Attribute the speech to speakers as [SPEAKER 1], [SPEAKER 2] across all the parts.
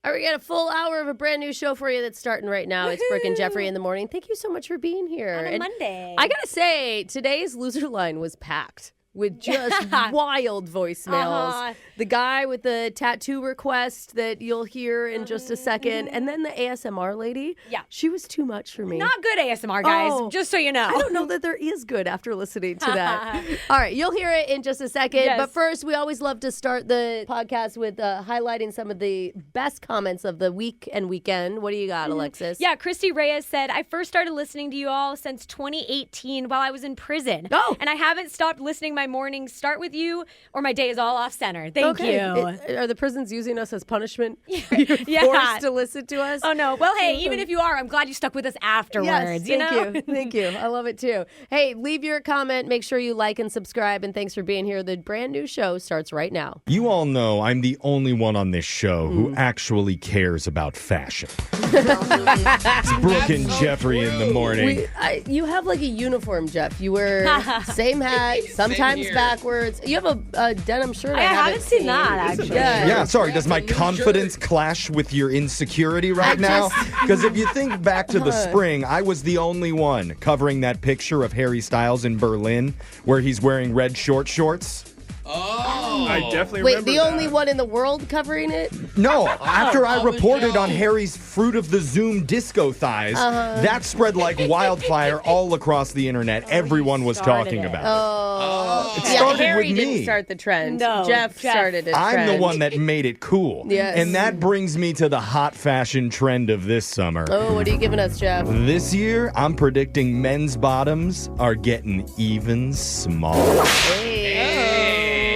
[SPEAKER 1] All right, we got a full hour of a brand new show for you that's starting right now. It's Brooke and Jeffrey in the morning. Thank you so much for being here.
[SPEAKER 2] On a Monday.
[SPEAKER 1] I got to say, today's loser line was packed with just wild voicemails. The guy with the tattoo request that you'll hear in just a second. And then the ASMR lady.
[SPEAKER 2] Yeah.
[SPEAKER 1] She was too much for me.
[SPEAKER 2] Not good ASMR, guys, just so you know.
[SPEAKER 1] I don't know that there is good after listening to that. All right, you'll hear it in just a second.
[SPEAKER 2] Yes.
[SPEAKER 1] But first, we always love to start the podcast with highlighting some of the best comments of the week and weekend. What do you got, Alexis?
[SPEAKER 2] Yeah, Christy Reyes said, I first started listening to you all since 2018 while I was in prison.
[SPEAKER 1] Oh.
[SPEAKER 2] And I haven't stopped listening. My mornings start with you or my day is all off center. Thank you.
[SPEAKER 1] Are the prisons using us as punishment?
[SPEAKER 2] Yeah.
[SPEAKER 1] Forced to listen to us?
[SPEAKER 2] Oh, no. Well, hey, even if you are, I'm glad you stuck with us afterwards.
[SPEAKER 1] Yes, thank you. Thank you. I love it, too. Hey, leave your comment. Make sure you like and subscribe. And thanks for being here. The brand new show starts right now.
[SPEAKER 3] You all know I'm the only one on this show who actually cares about fashion. It's Brooke and Jeffrey in the morning.
[SPEAKER 1] You have like a uniform, Jeff. You wear same hat, sometimes backwards. You have a denim shirt.
[SPEAKER 2] I haven't seen that, actually.
[SPEAKER 3] Yeah, sorry, does my confidence clash with your insecurity right now? Because if you think back to the spring, I was the only one covering that picture of Harry Styles in Berlin where he's wearing red short shorts.
[SPEAKER 4] Oh. I definitely remember
[SPEAKER 1] the only one in the world covering it?
[SPEAKER 3] No, after I reported on Harry's Fruit of the Zoom disco thighs, that spread like wildfire all across the internet. Everyone was talking about it. It started
[SPEAKER 1] Harry
[SPEAKER 3] with me.
[SPEAKER 1] didn't start the trend.
[SPEAKER 2] No,
[SPEAKER 1] Jeff started it.
[SPEAKER 3] I'm the one that made it cool.
[SPEAKER 1] Yes.
[SPEAKER 3] And that brings me to the hot fashion trend of this summer.
[SPEAKER 1] Oh, what are you giving us, Jeff?
[SPEAKER 3] This year, I'm predicting men's bottoms are getting even smaller.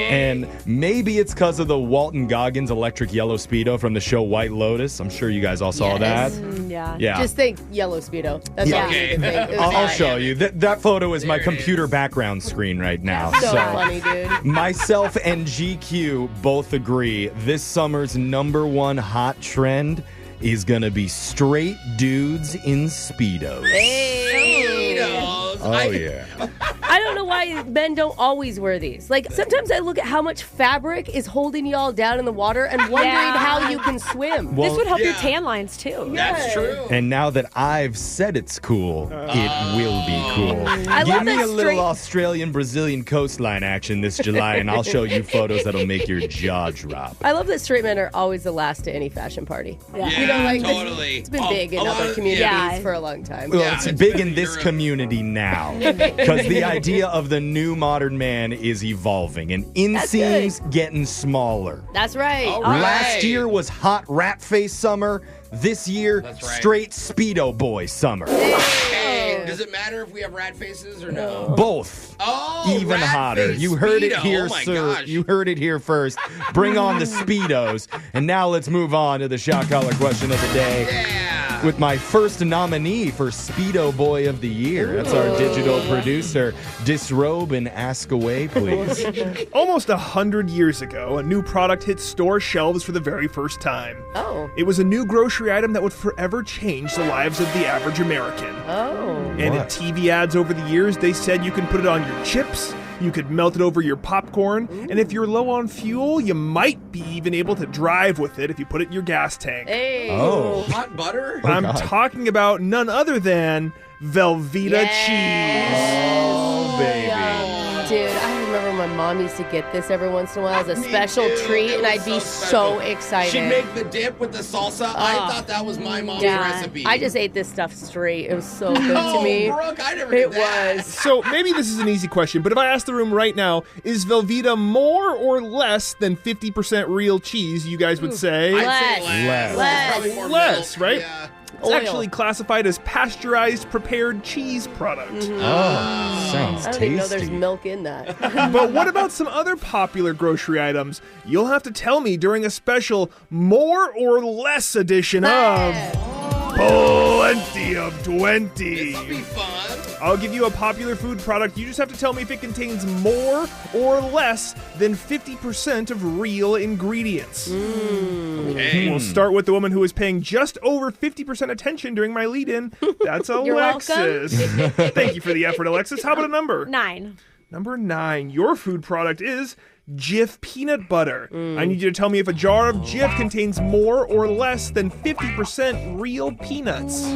[SPEAKER 3] And maybe it's because of the Walton Goggins electric yellow Speedo from the show White Lotus. I'm sure you guys all saw that. Yeah.
[SPEAKER 1] Just think yellow Speedo. That's all you need to think.
[SPEAKER 3] I'll show you. That photo is my computer background screen right now.
[SPEAKER 1] So funny, dude.
[SPEAKER 3] Myself and GQ both agree this summer's #1 hot trend is going to be straight dudes in Speedos. Oh, yeah.
[SPEAKER 1] I don't know why men don't always wear these. Like, sometimes I look at how much fabric is holding y'all down in the water and wondering how you can swim.
[SPEAKER 3] Well,
[SPEAKER 2] this would help your tan lines, too.
[SPEAKER 4] That's true.
[SPEAKER 3] And now that I've said it's cool, it will be cool.
[SPEAKER 1] I
[SPEAKER 3] Give
[SPEAKER 1] love
[SPEAKER 3] me
[SPEAKER 1] that
[SPEAKER 3] a little Australian-Brazilian coastline action this July, and I'll show you photos that'll make your jaw drop.
[SPEAKER 1] I love that straight men are always the last to any fashion party.
[SPEAKER 2] Yeah.
[SPEAKER 1] You know, like,
[SPEAKER 4] totally.
[SPEAKER 1] It's been big in other communities for a long time.
[SPEAKER 3] Well, it's big in this community now. Because the idea of the new modern man is evolving, and inseams getting smaller.
[SPEAKER 1] That's right.
[SPEAKER 3] Last year was hot rat face summer. This year, straight Speedo boy summer.
[SPEAKER 4] Hey, does it matter if we have rat faces or no?
[SPEAKER 3] Both.
[SPEAKER 4] Oh,
[SPEAKER 3] even
[SPEAKER 4] rat
[SPEAKER 3] hotter.
[SPEAKER 4] face
[SPEAKER 3] You heard it
[SPEAKER 4] Speedo.
[SPEAKER 3] here,
[SPEAKER 4] Oh my
[SPEAKER 3] sir.
[SPEAKER 4] gosh.
[SPEAKER 3] You heard it here first. Bring on the Speedos. And now let's move on to the shot collar question of the day.
[SPEAKER 4] Yeah.
[SPEAKER 3] With my first nominee for Speedo Boy of the Year. That's our digital producer. Disrobe and ask away, please.
[SPEAKER 4] Almost 100 years ago, a new product hit store shelves for the very first time.
[SPEAKER 1] Oh.
[SPEAKER 4] It was a new grocery item that would forever change the lives of the average American.
[SPEAKER 1] Oh.
[SPEAKER 4] And in
[SPEAKER 3] What?
[SPEAKER 4] TV ads over the years, they said you can put it on your chips, you could melt it over your popcorn, and if you're low on fuel, you might be even able to drive with it if you put it in your gas tank.
[SPEAKER 1] Hey.
[SPEAKER 3] Oh.
[SPEAKER 5] Hot butter?
[SPEAKER 4] I'm
[SPEAKER 3] God.
[SPEAKER 4] talking about none other than Velveeta cheese.
[SPEAKER 3] Oh, baby.
[SPEAKER 1] Dude, I remember my mom used to get this every once in a while as a special treat, and I'd be so excited.
[SPEAKER 5] She'd make the dip with the salsa. I thought that was my mom's recipe.
[SPEAKER 1] I just ate this stuff straight. It was so good to me.
[SPEAKER 5] Brooke, I never did that.
[SPEAKER 1] was.
[SPEAKER 4] So maybe this is an easy question, but if I ask the room right now, is Velveeta more or less than 50% real cheese, you guys would say?
[SPEAKER 5] I'd say
[SPEAKER 3] Less.
[SPEAKER 5] less. Probably more
[SPEAKER 4] Less,
[SPEAKER 5] milk.
[SPEAKER 4] right?
[SPEAKER 5] Yeah.
[SPEAKER 4] It's actually classified as pasteurized prepared cheese product.
[SPEAKER 3] Oh, sounds
[SPEAKER 1] I don't even know
[SPEAKER 3] tasty.
[SPEAKER 1] there's milk in that.
[SPEAKER 4] But what about some other popular grocery items? You'll have to tell me during a special more or less edition of Plenty of 20.
[SPEAKER 5] This will be fun.
[SPEAKER 4] I'll give you a popular food product. You just have to tell me if it contains more or less than 50% of real ingredients.
[SPEAKER 5] Okay.
[SPEAKER 4] We'll start with the woman who is paying just over 50% attention during my lead-in. That's
[SPEAKER 1] You're
[SPEAKER 4] Alexis. Thank you for the effort, Alexis. How about a number?
[SPEAKER 2] 9.
[SPEAKER 4] Number 9. Your food product is Jif peanut butter. I need you to tell me if a jar of Jif contains more or less than 50% real peanuts.
[SPEAKER 5] So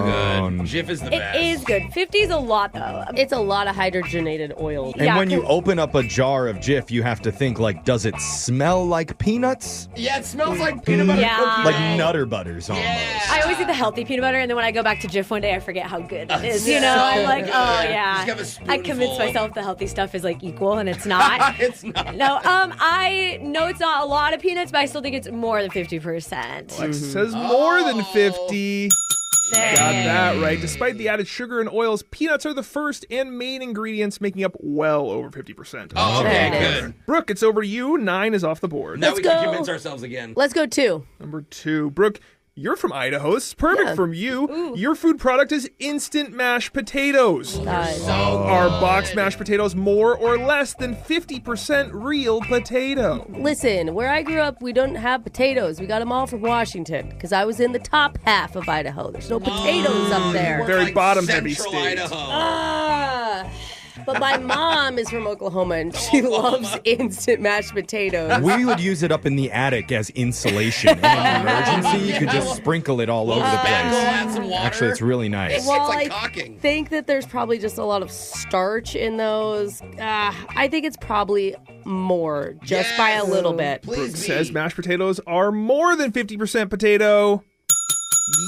[SPEAKER 5] good. Jif is the best.
[SPEAKER 2] It is good. 50 is a lot, though.
[SPEAKER 1] It's a lot of hydrogenated oil.
[SPEAKER 3] And when you open up a jar of Jif, you have to think, like, does it smell like peanuts?
[SPEAKER 5] Yeah, it smells like peanut butter
[SPEAKER 2] Yeah.
[SPEAKER 5] cookies.
[SPEAKER 3] Like Nutter Butters almost.
[SPEAKER 2] I always eat the healthy peanut butter, and then when I go back to Jif one day, I forget how good it is.
[SPEAKER 5] Yeah.
[SPEAKER 2] You know, I'm like,
[SPEAKER 5] Good.
[SPEAKER 2] oh
[SPEAKER 5] Just
[SPEAKER 2] yeah.
[SPEAKER 5] have a
[SPEAKER 2] I convince
[SPEAKER 5] spoonful.
[SPEAKER 2] myself the healthy stuff is like equal, and it's not.
[SPEAKER 5] It's not.
[SPEAKER 2] No, I know it's not a lot of peanuts, but I still think it's more than 50%.
[SPEAKER 4] Lex says more than 50.
[SPEAKER 2] There.
[SPEAKER 4] Got that right. Despite the added sugar and oils, peanuts are the first and main ingredients, making up well over 50%.
[SPEAKER 5] Oh, okay,
[SPEAKER 1] There it
[SPEAKER 5] good.
[SPEAKER 4] Brooke, it's over to you. 9 is off the board.
[SPEAKER 5] Now
[SPEAKER 1] Let's
[SPEAKER 5] we can
[SPEAKER 1] go.
[SPEAKER 5] convince ourselves again.
[SPEAKER 1] Let's go 2.
[SPEAKER 4] Number 2. Brooke, you're from Idaho. This is perfect
[SPEAKER 1] Yeah.
[SPEAKER 4] from you. Your food product is instant mashed potatoes. Are boxed mashed potatoes more or less than 50% real potato?
[SPEAKER 1] Listen, where I grew up, we don't have potatoes. We got them all from Washington because I was in the top half of Idaho. There's no potatoes up there.
[SPEAKER 4] Very
[SPEAKER 5] Like
[SPEAKER 4] bottom-heavy
[SPEAKER 5] Central
[SPEAKER 4] state.
[SPEAKER 5] Idaho.
[SPEAKER 1] But my mom is from Oklahoma and she loves instant mashed potatoes.
[SPEAKER 3] We would use it up in the attic as insulation. In an emergency, you could just sprinkle it all over the
[SPEAKER 5] Spackle,
[SPEAKER 3] place.
[SPEAKER 5] add some water.
[SPEAKER 3] Actually, it's really nice.
[SPEAKER 1] Well,
[SPEAKER 5] it's like
[SPEAKER 1] I
[SPEAKER 5] caulking.
[SPEAKER 1] think that there's probably just a lot of starch in those. I think it's probably more, just by a little bit.
[SPEAKER 5] Please be.
[SPEAKER 4] Says mashed potatoes are more than 50% potato.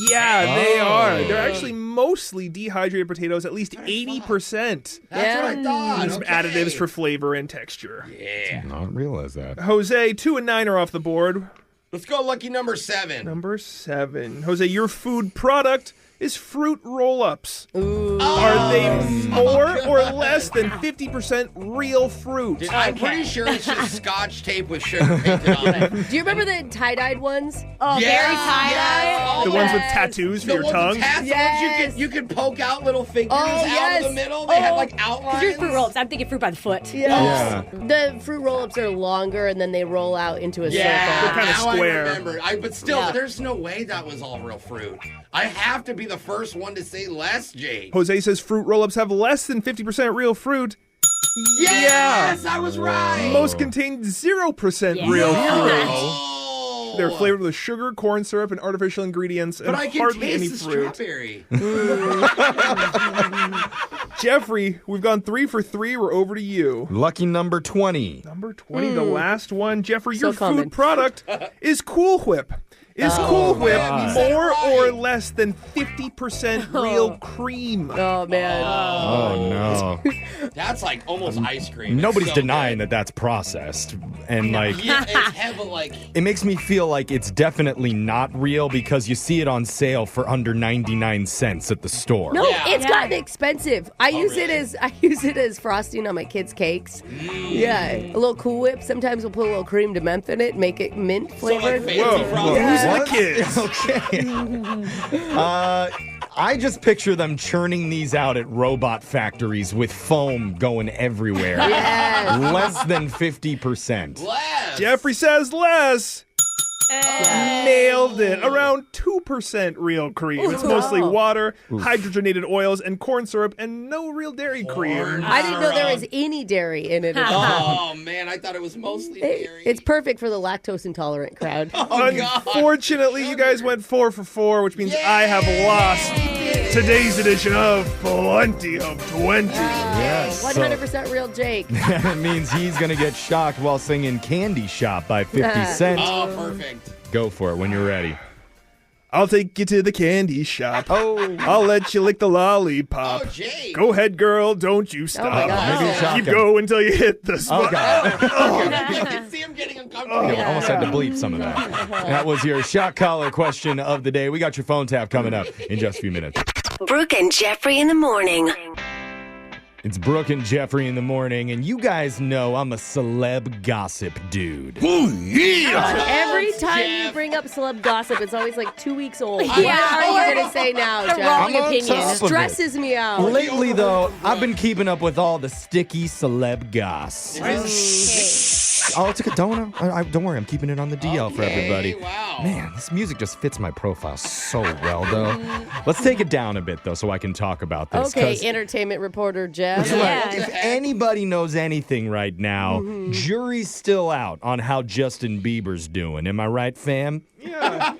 [SPEAKER 4] Yeah, they are. They're actually mostly dehydrated potatoes, at least 80%.
[SPEAKER 5] That's what I thought.
[SPEAKER 4] Some
[SPEAKER 5] Okay.
[SPEAKER 4] additives for flavor and texture.
[SPEAKER 5] Yeah.
[SPEAKER 3] Not realize that.
[SPEAKER 4] Jose, 2 and 9 are off the board.
[SPEAKER 5] Let's go lucky number 7.
[SPEAKER 4] Number 7. Jose, your food product is fruit roll-ups.
[SPEAKER 1] Ooh.
[SPEAKER 4] Are they more or less than 50% real fruit?
[SPEAKER 5] I'm pretty sure it's just scotch tape with sugar painted on it.
[SPEAKER 1] Do you remember the tie-dyed ones?
[SPEAKER 2] Oh,
[SPEAKER 5] Yes,
[SPEAKER 2] very tie-dye.
[SPEAKER 5] yes.
[SPEAKER 4] The
[SPEAKER 5] Oh,
[SPEAKER 4] ones with
[SPEAKER 1] yes.
[SPEAKER 4] tattoos for
[SPEAKER 5] The
[SPEAKER 4] your
[SPEAKER 5] ones
[SPEAKER 4] tongue?
[SPEAKER 5] with tats, the
[SPEAKER 1] Yes.
[SPEAKER 5] ones you could poke out little fingers
[SPEAKER 1] Oh,
[SPEAKER 5] out of
[SPEAKER 1] yes.
[SPEAKER 5] the middle. They had
[SPEAKER 1] Oh.
[SPEAKER 5] like outlines.
[SPEAKER 2] Yours fruit roll-ups. I'm thinking fruit by the foot.
[SPEAKER 3] Yeah.
[SPEAKER 1] The fruit roll-ups are longer and then they roll out into a
[SPEAKER 5] Yeah,
[SPEAKER 1] circle.
[SPEAKER 4] kinda
[SPEAKER 5] now
[SPEAKER 4] square.
[SPEAKER 5] I remember. But still,
[SPEAKER 1] Yeah.
[SPEAKER 5] there's no way that was all real fruit. I have to be the first one to say less, Jake.
[SPEAKER 4] Jose says fruit roll-ups have less than 50% real fruit.
[SPEAKER 5] Yes, I was right.
[SPEAKER 4] Most contain 0%
[SPEAKER 2] Yeah.
[SPEAKER 4] real fruit.
[SPEAKER 5] Oh.
[SPEAKER 4] They're flavored with sugar, corn syrup, and artificial ingredients, and
[SPEAKER 5] But I can
[SPEAKER 4] hardly
[SPEAKER 5] taste
[SPEAKER 4] any
[SPEAKER 5] the
[SPEAKER 4] fruit.
[SPEAKER 5] strawberry.
[SPEAKER 4] Jeffrey, we've gone 3 for 3. We're over to you.
[SPEAKER 3] Lucky number 20.
[SPEAKER 4] Number 20, the last one. Jeffrey,
[SPEAKER 1] So
[SPEAKER 4] your
[SPEAKER 1] common.
[SPEAKER 4] food product is Cool Whip. Is Cool Whip
[SPEAKER 5] God.
[SPEAKER 4] more
[SPEAKER 5] Right.
[SPEAKER 4] or less than 50% real cream?
[SPEAKER 1] Oh, man.
[SPEAKER 3] Oh, no.
[SPEAKER 5] That's like almost ice cream. It's
[SPEAKER 3] Nobody's
[SPEAKER 5] so
[SPEAKER 3] denying
[SPEAKER 5] good.
[SPEAKER 3] that that's processed. And, like,
[SPEAKER 5] Yeah, it's heavy, like.
[SPEAKER 3] it makes me feel like it's definitely not real because you see it on sale for under 99 cents at the store.
[SPEAKER 1] No,
[SPEAKER 5] Yeah.
[SPEAKER 1] it's
[SPEAKER 2] Yeah.
[SPEAKER 1] gotten expensive. I use it as frosting on my kids' cakes. Yeah, a little Cool Whip. Sometimes we'll put a little cream de menthe in it, make it mint
[SPEAKER 5] So like
[SPEAKER 1] flavored.
[SPEAKER 5] fancy
[SPEAKER 4] Whoa,
[SPEAKER 5] frosting.
[SPEAKER 4] who's the
[SPEAKER 3] What?
[SPEAKER 4] kids?
[SPEAKER 3] Okay. I just picture them churning these out at robot factories with foam going everywhere.
[SPEAKER 1] Yes.
[SPEAKER 3] Less than 50%.
[SPEAKER 5] Less.
[SPEAKER 4] Jeffrey says less. Nailed it. Around 2% real cream. It's mostly
[SPEAKER 1] Wow.
[SPEAKER 4] water, hydrogenated oils, and corn syrup, and no real dairy cream.
[SPEAKER 1] I didn't know there was any dairy in it at all.
[SPEAKER 5] Oh man, I thought it was mostly dairy.
[SPEAKER 1] It's perfect for the lactose intolerant crowd.
[SPEAKER 5] Oh, God.
[SPEAKER 4] Unfortunately, you guys went 4 for 4, which means I have lost today's edition of Plenty of 20.
[SPEAKER 3] Yes. So
[SPEAKER 1] 100% real Jake.
[SPEAKER 3] that means he's going to get shocked while singing Candy Shop by 50 Cent.
[SPEAKER 5] Oh, perfect.
[SPEAKER 3] Go for it when you're ready.
[SPEAKER 4] I'll take you to the candy shop.
[SPEAKER 3] Oh.
[SPEAKER 4] I'll let you lick the lollipop.
[SPEAKER 5] Oh, Jake.
[SPEAKER 4] Go ahead, girl, don't you
[SPEAKER 1] my
[SPEAKER 4] stop.
[SPEAKER 1] God.
[SPEAKER 3] Maybe a
[SPEAKER 4] Keep
[SPEAKER 3] shotgun.
[SPEAKER 4] going until you hit the spot.
[SPEAKER 3] Okay.
[SPEAKER 5] I can see him getting uncomfortable.
[SPEAKER 3] I almost had to bleep some of that. That was your shot collar question of the day. We got your phone tap coming up in just a few minutes.
[SPEAKER 6] Brooke and Jeffrey in the morning.
[SPEAKER 3] It's Brooke and Jeffrey in the morning, and you guys know I'm a celeb gossip dude.
[SPEAKER 1] Every time you bring up celeb gossip, it's always like 2 weeks old. What are you going to say now,
[SPEAKER 2] The
[SPEAKER 1] Jeff?
[SPEAKER 2] wrong
[SPEAKER 3] I'm on
[SPEAKER 2] opinion.
[SPEAKER 3] top of it.
[SPEAKER 1] Stresses me out.
[SPEAKER 3] Lately, though, I've been keeping up with all the sticky celeb goss. Don't worry. I'm keeping it on the DL for everybody.
[SPEAKER 5] Wow.
[SPEAKER 3] Man, this music just fits my profile so well, though. Let's take it down a bit, though, so I can talk about this.
[SPEAKER 1] Okay, entertainment reporter Jeff.
[SPEAKER 2] Yeah.
[SPEAKER 3] If anybody knows anything right now, jury's still out on how Justin Bieber's doing. Am I right, fam?
[SPEAKER 4] Yeah,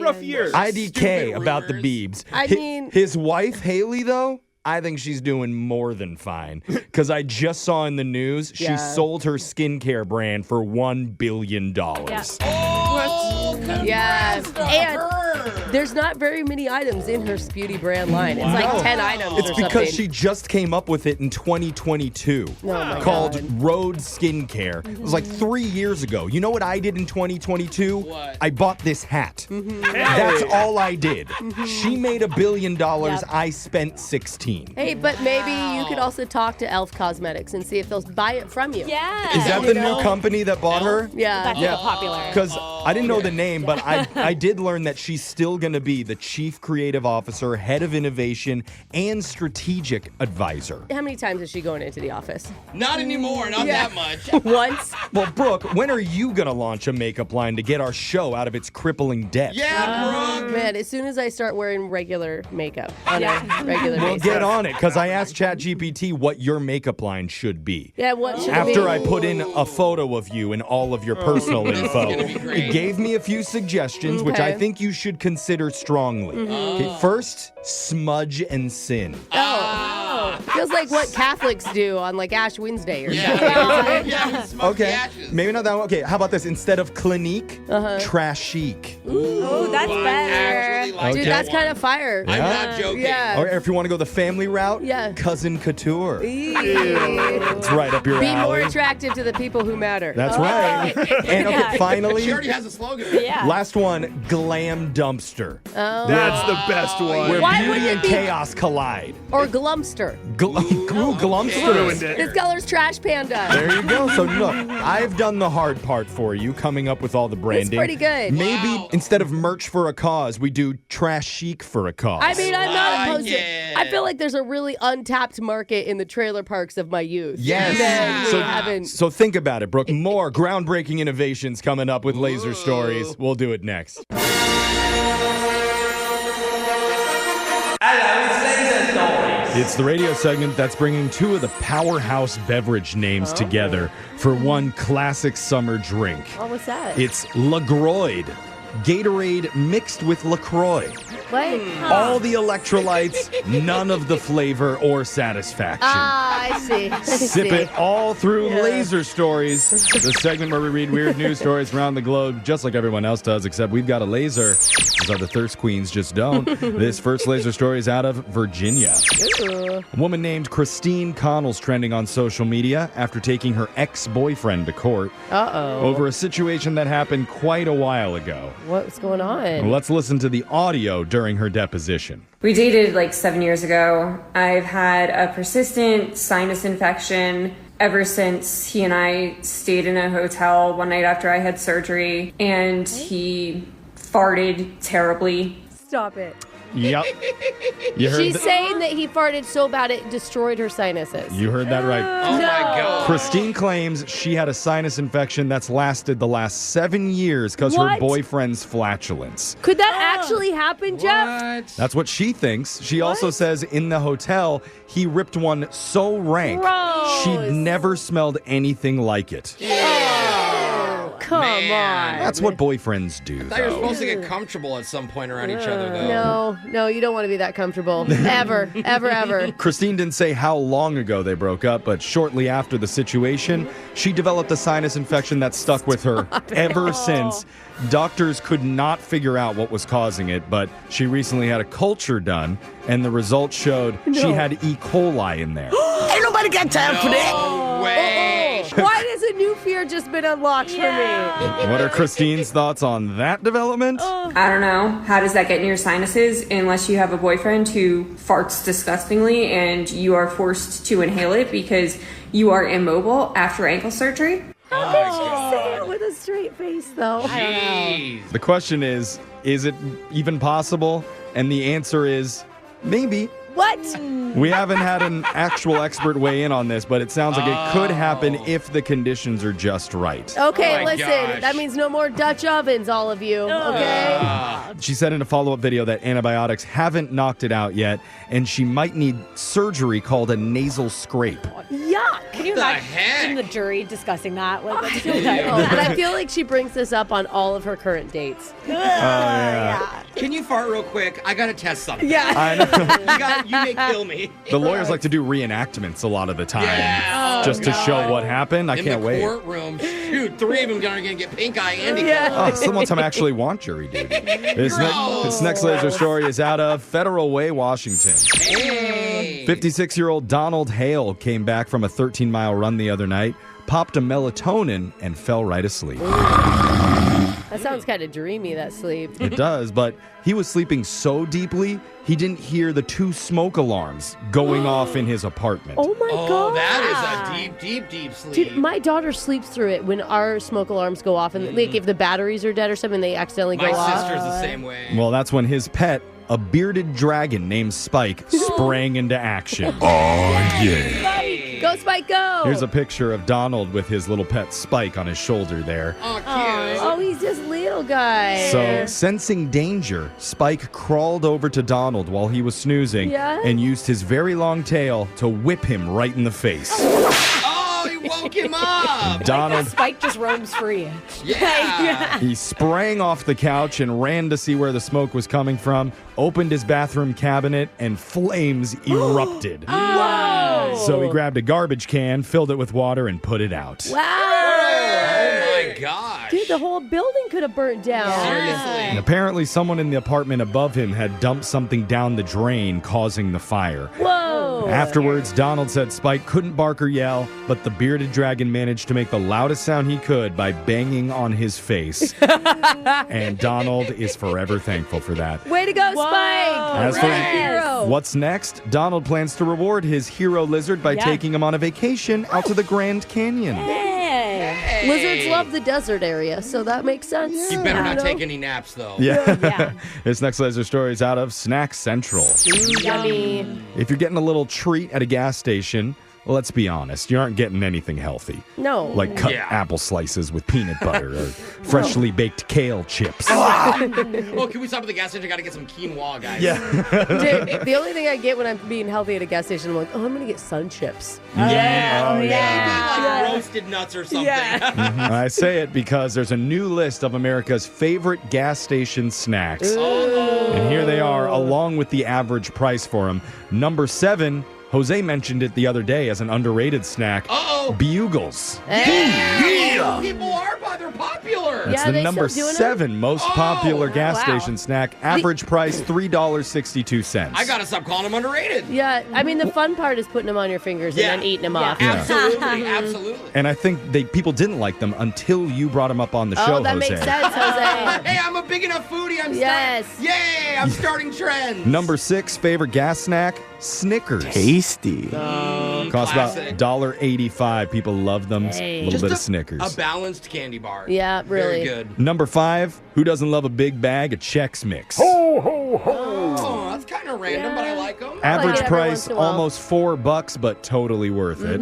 [SPEAKER 4] rough year.
[SPEAKER 3] IDK about the
[SPEAKER 5] rumors.
[SPEAKER 3] Biebs.
[SPEAKER 1] I mean-
[SPEAKER 3] his wife, Haley, though, I think she's doing more than fine. Because I just saw in the news she sold her skincare brand for $1 billion.
[SPEAKER 1] Yeah, and there's not very many items in her beauty brand line. It's like 10 items
[SPEAKER 3] It's
[SPEAKER 1] or
[SPEAKER 3] because
[SPEAKER 1] something.
[SPEAKER 3] she just came up with it in 2022
[SPEAKER 1] my
[SPEAKER 3] called
[SPEAKER 1] God.
[SPEAKER 3] Rhode Skincare. It was like 3 years ago. You know what I did in 2022?
[SPEAKER 5] What?
[SPEAKER 3] I bought this hat.
[SPEAKER 1] Mm-hmm.
[SPEAKER 3] That's all I did. She made $1 billion. I spent 16.
[SPEAKER 1] Hey, but maybe you could also talk to Elf Cosmetics and see if they'll buy it from you.
[SPEAKER 2] Yeah.
[SPEAKER 3] Is that the new company that bought her?
[SPEAKER 1] Yeah.
[SPEAKER 2] That's
[SPEAKER 3] Yeah.
[SPEAKER 2] popular.
[SPEAKER 3] Because I didn't know the name, but I did learn that she's still going to be the chief creative officer, head of innovation, and strategic advisor.
[SPEAKER 1] How many times is she going into the office?
[SPEAKER 5] Not anymore. Not
[SPEAKER 1] Yeah.
[SPEAKER 5] that much.
[SPEAKER 1] Once?
[SPEAKER 3] Well, Brooke, when are you going to launch a makeup line to get our show out of its crippling debt?
[SPEAKER 5] Yeah, Brooke.
[SPEAKER 1] Man, as soon as I start wearing regular makeup on a regular
[SPEAKER 3] Well,
[SPEAKER 1] basis.
[SPEAKER 3] get on it, because I asked ChatGPT what your makeup line should be.
[SPEAKER 1] Yeah, what should
[SPEAKER 3] After
[SPEAKER 1] it
[SPEAKER 3] I
[SPEAKER 1] be?
[SPEAKER 3] put in a photo of you and all of your personal info,
[SPEAKER 5] gonna be great.
[SPEAKER 3] it gave me a few suggestions, which I
[SPEAKER 1] Okay.
[SPEAKER 3] think you should consider strongly. Okay, first, smudge and sin.
[SPEAKER 1] Feels like what Catholics do on like Ash Wednesday or something.
[SPEAKER 5] Yeah. Yeah. Smoke the
[SPEAKER 3] Okay,
[SPEAKER 5] ashes.
[SPEAKER 3] maybe not that one. Okay, how about this? Instead of Clinique, trash chic.
[SPEAKER 2] Oh, that's
[SPEAKER 5] I
[SPEAKER 2] better.
[SPEAKER 5] actually like
[SPEAKER 1] Dude,
[SPEAKER 3] Okay.
[SPEAKER 1] that's kind of fire.
[SPEAKER 5] I'm not joking.
[SPEAKER 1] Yeah.
[SPEAKER 3] Or if you want to go the family route,
[SPEAKER 1] Yeah.
[SPEAKER 3] Cousin Couture.
[SPEAKER 1] Be
[SPEAKER 3] It's right up your
[SPEAKER 1] more
[SPEAKER 3] alley.
[SPEAKER 1] attractive to the people who matter.
[SPEAKER 3] That's right. And okay, finally,
[SPEAKER 5] She already has a slogan.
[SPEAKER 2] Yeah.
[SPEAKER 3] last one, glam dumpster.
[SPEAKER 4] That's the best one.
[SPEAKER 3] Where
[SPEAKER 1] Why
[SPEAKER 3] beauty
[SPEAKER 1] wouldn't
[SPEAKER 3] and
[SPEAKER 1] it be-
[SPEAKER 3] chaos collide.
[SPEAKER 1] Or Glumster.
[SPEAKER 3] Glumster.
[SPEAKER 4] Ruined it.
[SPEAKER 1] This color's Trash Panda.
[SPEAKER 3] There you go. So look, I've done the hard part for you, coming up with all the branding.
[SPEAKER 1] pretty good.
[SPEAKER 3] Maybe
[SPEAKER 5] Wow.
[SPEAKER 3] instead of merch for a cause, we do trash chic for a cause.
[SPEAKER 1] I mean, I'm not
[SPEAKER 5] Like
[SPEAKER 1] opposed to it.
[SPEAKER 5] it.
[SPEAKER 1] I feel like there's a really untapped market in the trailer parks of my youth.
[SPEAKER 3] Yes.
[SPEAKER 1] That we
[SPEAKER 3] So-
[SPEAKER 1] haven't.
[SPEAKER 3] So think about it, Brooke. More groundbreaking innovations coming up with laser stories. We'll do it next. It's the radio segment that's bringing two of the powerhouse beverage names together for one classic summer drink.
[SPEAKER 1] Oh, what's that?
[SPEAKER 3] It's LaGroid, Gatorade mixed with LaCroix.
[SPEAKER 1] What?
[SPEAKER 3] All the electrolytes, none of the flavor or satisfaction.
[SPEAKER 1] Ah, I see. I
[SPEAKER 3] Sip
[SPEAKER 1] see.
[SPEAKER 3] it all through Laser Stories, the segment where we read weird news stories around the globe, just like everyone else does, except we've got a laser. These other Thirst Queens just don't. This first Laser Story is out of Virginia. A woman named Christine Connell's trending on social media after taking her ex-boyfriend to court over a situation that happened quite a while ago.
[SPEAKER 1] What's going on?
[SPEAKER 3] Well, let's listen to the audio during her deposition.
[SPEAKER 7] We dated like 7 years ago. I've had a persistent sinus infection ever since he and I stayed in a hotel one night after I had surgery, and he farted terribly.
[SPEAKER 2] Stop it.
[SPEAKER 3] Yep. You heard,
[SPEAKER 1] She's saying that he farted so bad it destroyed her sinuses.
[SPEAKER 3] you heard that right.
[SPEAKER 5] Oh my God.
[SPEAKER 3] Christine claims she had a sinus infection that's lasted the last 7 years because her
[SPEAKER 1] What?
[SPEAKER 3] boyfriend's flatulence.
[SPEAKER 1] Could that actually happen, Jeff?
[SPEAKER 5] What?
[SPEAKER 3] That's what she thinks. She also says in the hotel, he ripped one so rank,
[SPEAKER 1] Gross.
[SPEAKER 3] she'd never smelled anything like it.
[SPEAKER 1] Come
[SPEAKER 5] Man.
[SPEAKER 1] on.
[SPEAKER 3] That's what boyfriends do,
[SPEAKER 5] I thought you were
[SPEAKER 3] though.
[SPEAKER 5] supposed to get comfortable at some point around each other, though.
[SPEAKER 1] No, you don't want to be that comfortable. Ever, ever, ever.
[SPEAKER 3] Christine didn't say how long ago they broke up, but shortly after the situation, she developed a sinus infection that stuck with her ever since. Doctors could not figure out what was causing it, but she recently had a culture done, and the results showed she had E. coli in there.
[SPEAKER 5] No way.
[SPEAKER 1] Why has a new fear just been unlocked for me?
[SPEAKER 3] What are Christine's thoughts on that development?
[SPEAKER 7] I don't know. How does that get in your sinuses unless you have a boyfriend who farts disgustingly and you are forced to inhale it because you are immobile after ankle surgery?
[SPEAKER 5] Oh my
[SPEAKER 1] Say it
[SPEAKER 5] God.
[SPEAKER 1] with a straight face, though.
[SPEAKER 5] Jeez.
[SPEAKER 3] The question is it even possible? And the answer is maybe.
[SPEAKER 1] What?
[SPEAKER 3] We haven't had an actual expert weigh in on this, but it sounds like it could happen if the conditions are just right.
[SPEAKER 1] Okay,
[SPEAKER 5] Oh my
[SPEAKER 1] listen.
[SPEAKER 5] gosh.
[SPEAKER 1] That means no more Dutch ovens, all of you. Okay?
[SPEAKER 3] She said in a follow-up video that antibiotics haven't knocked it out yet, and she might need surgery called a nasal scrape.
[SPEAKER 1] Yuck.
[SPEAKER 2] Can you
[SPEAKER 5] the
[SPEAKER 2] imagine
[SPEAKER 5] heck?
[SPEAKER 2] the jury discussing that? Like, what's
[SPEAKER 1] Oh, but I feel like she brings this up on all of her current dates.
[SPEAKER 5] Can you fart real quick? I gotta test something.
[SPEAKER 1] Yeah.
[SPEAKER 3] I know.
[SPEAKER 5] You may kill me.
[SPEAKER 3] The lawyers like to do reenactments a lot of the time,
[SPEAKER 5] Yeah.
[SPEAKER 3] just to show what happened. I
[SPEAKER 5] In
[SPEAKER 3] can't
[SPEAKER 5] the
[SPEAKER 3] wait.
[SPEAKER 5] courtroom, shoot, 3 of them are gonna get pink eye and
[SPEAKER 3] Oh, some time I actually want jury duty. This next laser story is out of Federal Way, Washington.
[SPEAKER 5] Hey.
[SPEAKER 3] 56-year-old Donald Hale came back from a 13-mile run the other night, popped a melatonin, and fell right asleep.
[SPEAKER 1] That sounds kind of dreamy, that sleep.
[SPEAKER 3] It does, but he was sleeping so deeply, he didn't hear the 2 smoke alarms going off in his apartment.
[SPEAKER 1] Oh my
[SPEAKER 5] Oh,
[SPEAKER 1] God.
[SPEAKER 5] that is a deep sleep.
[SPEAKER 1] Dude, my daughter sleeps through it when our smoke alarms go off. And like if the batteries are dead or something, they accidentally
[SPEAKER 5] My
[SPEAKER 1] go off.
[SPEAKER 5] sister's the same way.
[SPEAKER 3] Well, that's when his pet, a bearded dragon named Spike, sprang into action.
[SPEAKER 1] Go, Spike, go!
[SPEAKER 3] Here's a picture of Donald with his little pet Spike on his shoulder there.
[SPEAKER 5] Oh, cute.
[SPEAKER 1] Oh, he's just little guy.
[SPEAKER 3] So, sensing danger, Spike crawled over to Donald while he was snoozing
[SPEAKER 1] Yeah?
[SPEAKER 3] and used his very long tail to whip him right in the face.
[SPEAKER 5] Oh, he woke him up.
[SPEAKER 3] Donald,
[SPEAKER 2] Spike just roams free.
[SPEAKER 5] Yeah.
[SPEAKER 3] he sprang off the couch and ran to see where the smoke was coming from, opened his bathroom cabinet, and flames erupted.
[SPEAKER 1] Whoa!
[SPEAKER 3] So he grabbed a garbage can, filled it with water, and put it out.
[SPEAKER 1] Wow!
[SPEAKER 5] Oh, my gosh.
[SPEAKER 1] Dude, the whole building could have burnt down.
[SPEAKER 3] And
[SPEAKER 5] Seriously.
[SPEAKER 3] apparently someone in the apartment above him had dumped something down the drain, causing the fire.
[SPEAKER 1] Whoa!
[SPEAKER 3] Afterwards, Donald said Spike couldn't bark or yell, but the bearded dragon managed to make the loudest sound he could by banging on his face. And Donald is forever thankful for that.
[SPEAKER 1] Way to go, Spike!
[SPEAKER 3] As for
[SPEAKER 1] Hero.
[SPEAKER 3] what's next, Donald plans to reward his hero lizard by taking him on a vacation out to the Grand Canyon.
[SPEAKER 2] Hey.
[SPEAKER 1] Lizards love the desert area, so that makes sense.
[SPEAKER 5] You better not
[SPEAKER 1] know?
[SPEAKER 5] take any naps, though.
[SPEAKER 3] Yeah. This next laser story is out of Snack Central.
[SPEAKER 1] Yummy.
[SPEAKER 3] If you're getting a little treat at a gas station, let's be honest, you aren't getting anything healthy.
[SPEAKER 1] No.
[SPEAKER 3] Like cut
[SPEAKER 5] Yeah.
[SPEAKER 3] apple slices with peanut butter or freshly baked kale chips.
[SPEAKER 5] Oh, can we stop at the gas station? I gotta get some quinoa, guys.
[SPEAKER 1] Dude, the only thing I get when I'm being healthy at a gas station, I'm like, oh, I'm going to get sun chips.
[SPEAKER 5] Yeah.
[SPEAKER 3] Oh,
[SPEAKER 5] Maybe
[SPEAKER 3] yeah.
[SPEAKER 5] like roasted nuts or something.
[SPEAKER 3] I say it because there's a new list of America's favorite gas station snacks. And here they are, along with the average price for them. Number 7, Jose mentioned it the other day as an underrated snack.
[SPEAKER 5] Uh-oh.
[SPEAKER 3] Bugles.
[SPEAKER 5] Yeah. People are, but they're popular.
[SPEAKER 3] That's
[SPEAKER 1] Yeah,
[SPEAKER 3] the
[SPEAKER 1] they
[SPEAKER 3] number
[SPEAKER 1] still doing it?
[SPEAKER 3] 7 most popular gas
[SPEAKER 1] wow.
[SPEAKER 3] station snack. Average price $3.62.
[SPEAKER 5] I gotta stop calling them underrated.
[SPEAKER 1] Yeah, I mean, the fun part is putting them on your fingers
[SPEAKER 5] Yeah.
[SPEAKER 1] and then eating them off.
[SPEAKER 5] Absolutely, absolutely.
[SPEAKER 3] And I think people didn't like them until you brought them up on the show,
[SPEAKER 1] Oh, that
[SPEAKER 3] Jose.
[SPEAKER 1] makes sense, Jose.
[SPEAKER 5] Hey, I'm a big enough foodie.
[SPEAKER 1] Yes.
[SPEAKER 5] Yay, I'm starting trends.
[SPEAKER 3] Number 6 favorite gas snack, Snickers.
[SPEAKER 8] Tasty.
[SPEAKER 3] Cost about
[SPEAKER 5] Classic.
[SPEAKER 3] $1.85. People love them.
[SPEAKER 1] Hey.
[SPEAKER 3] A little
[SPEAKER 5] Just
[SPEAKER 3] bit of Snickers.
[SPEAKER 5] A balanced candy bar.
[SPEAKER 1] Yeah, really.
[SPEAKER 5] Very good.
[SPEAKER 3] Number 5, who doesn't love a big bag of Chex Mix?
[SPEAKER 5] Oh, that's kind of random, but I like them.
[SPEAKER 3] Average
[SPEAKER 1] like it every
[SPEAKER 3] price
[SPEAKER 1] once in a while.
[SPEAKER 3] almost $4, but totally worth it.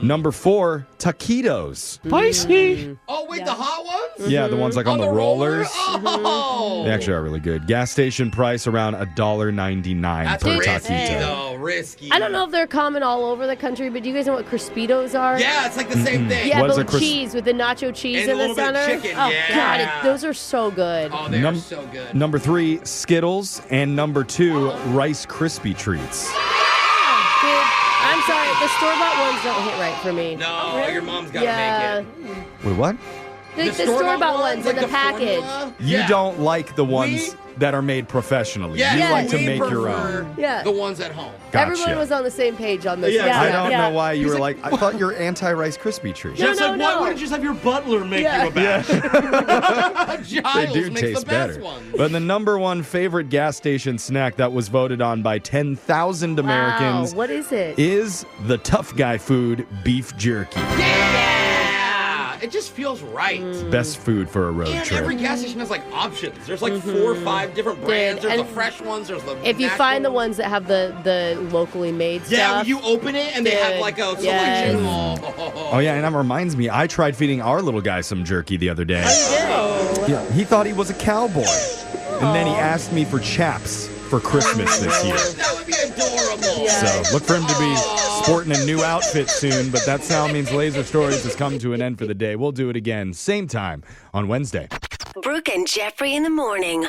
[SPEAKER 3] Number 4, taquitos.
[SPEAKER 8] Spicy.
[SPEAKER 5] Oh, wait, the hot ones?
[SPEAKER 3] Yeah, the ones like on the rollers.
[SPEAKER 5] Oh,
[SPEAKER 3] They actually are really good. Gas station price around $1.99
[SPEAKER 5] that's
[SPEAKER 3] per
[SPEAKER 5] risky,
[SPEAKER 3] taquito.
[SPEAKER 5] though. Risky.
[SPEAKER 1] I don't know if they're common all over the country, but do you guys know what Crispitos are?
[SPEAKER 5] Yeah, it's like the same thing.
[SPEAKER 1] Yeah,
[SPEAKER 3] What is
[SPEAKER 1] but
[SPEAKER 3] a
[SPEAKER 1] with
[SPEAKER 3] cris-
[SPEAKER 1] cheese, with the nacho cheese
[SPEAKER 5] And
[SPEAKER 1] in
[SPEAKER 5] a
[SPEAKER 1] the
[SPEAKER 5] little bit of
[SPEAKER 1] center.
[SPEAKER 5] chicken,
[SPEAKER 1] Oh,
[SPEAKER 5] yeah.
[SPEAKER 1] God, those are so good.
[SPEAKER 5] Oh, they're
[SPEAKER 3] Num-
[SPEAKER 5] so good.
[SPEAKER 3] Number 3, Skittles. And number 2, Rice Krispie Treats.
[SPEAKER 1] Dude, I'm sorry, the store-bought ones don't hit right for me.
[SPEAKER 5] No, your mom's got to
[SPEAKER 1] Yeah.
[SPEAKER 5] make it.
[SPEAKER 3] Wait, what?
[SPEAKER 1] The store-bought ones in
[SPEAKER 5] like
[SPEAKER 1] the package.
[SPEAKER 5] formula?
[SPEAKER 3] You
[SPEAKER 5] Yeah.
[SPEAKER 3] don't like the ones that are made professionally.
[SPEAKER 5] Yeah,
[SPEAKER 3] you like to
[SPEAKER 5] we
[SPEAKER 3] make your
[SPEAKER 5] prefer
[SPEAKER 3] own.
[SPEAKER 1] Yeah.
[SPEAKER 5] The ones at home.
[SPEAKER 3] Gotcha.
[SPEAKER 1] Everyone was on the same page on this.
[SPEAKER 5] Yeah,
[SPEAKER 1] one.
[SPEAKER 3] I don't
[SPEAKER 2] Yeah.
[SPEAKER 3] know why you were like, I thought you're anti-Rice Krispie treats.
[SPEAKER 1] No,
[SPEAKER 5] Just
[SPEAKER 1] no,
[SPEAKER 5] like,
[SPEAKER 1] no.
[SPEAKER 5] why wouldn't you just have your butler make
[SPEAKER 1] Yeah.
[SPEAKER 5] you a batch?
[SPEAKER 3] They
[SPEAKER 5] Giles
[SPEAKER 3] do
[SPEAKER 5] makes
[SPEAKER 3] taste
[SPEAKER 5] the best
[SPEAKER 3] better.
[SPEAKER 5] ones.
[SPEAKER 3] But the number 1 favorite gas station snack that was voted on by 10,000 Americans
[SPEAKER 1] Wow, what is it?
[SPEAKER 3] is the tough guy food, beef jerky.
[SPEAKER 5] Yeah! It just feels right.
[SPEAKER 3] Best food for a road
[SPEAKER 5] And
[SPEAKER 3] trip.
[SPEAKER 5] every gas station has like options. There's like 4 or 5 different brands.
[SPEAKER 1] Dude,
[SPEAKER 5] There's the
[SPEAKER 1] and
[SPEAKER 5] fresh ones. There's the
[SPEAKER 1] If you
[SPEAKER 5] natural
[SPEAKER 1] find the ones that have the locally made
[SPEAKER 5] Yeah,
[SPEAKER 1] stuff.
[SPEAKER 5] when you open it and they have like a selection.
[SPEAKER 1] Yes.
[SPEAKER 3] Oh, yeah, and that reminds me, I tried feeding our little guy some jerky the other day.
[SPEAKER 1] Oh.
[SPEAKER 3] Yeah, he thought he was a cowboy. And then he asked me for chaps for Christmas this year.
[SPEAKER 5] That would be adorable.
[SPEAKER 3] So look for him to be sporting a new outfit soon, but that sound means Laser Stories has come to an end for the day. We'll do it again, same time on Wednesday.
[SPEAKER 6] Brooke and Jeffrey in the morning.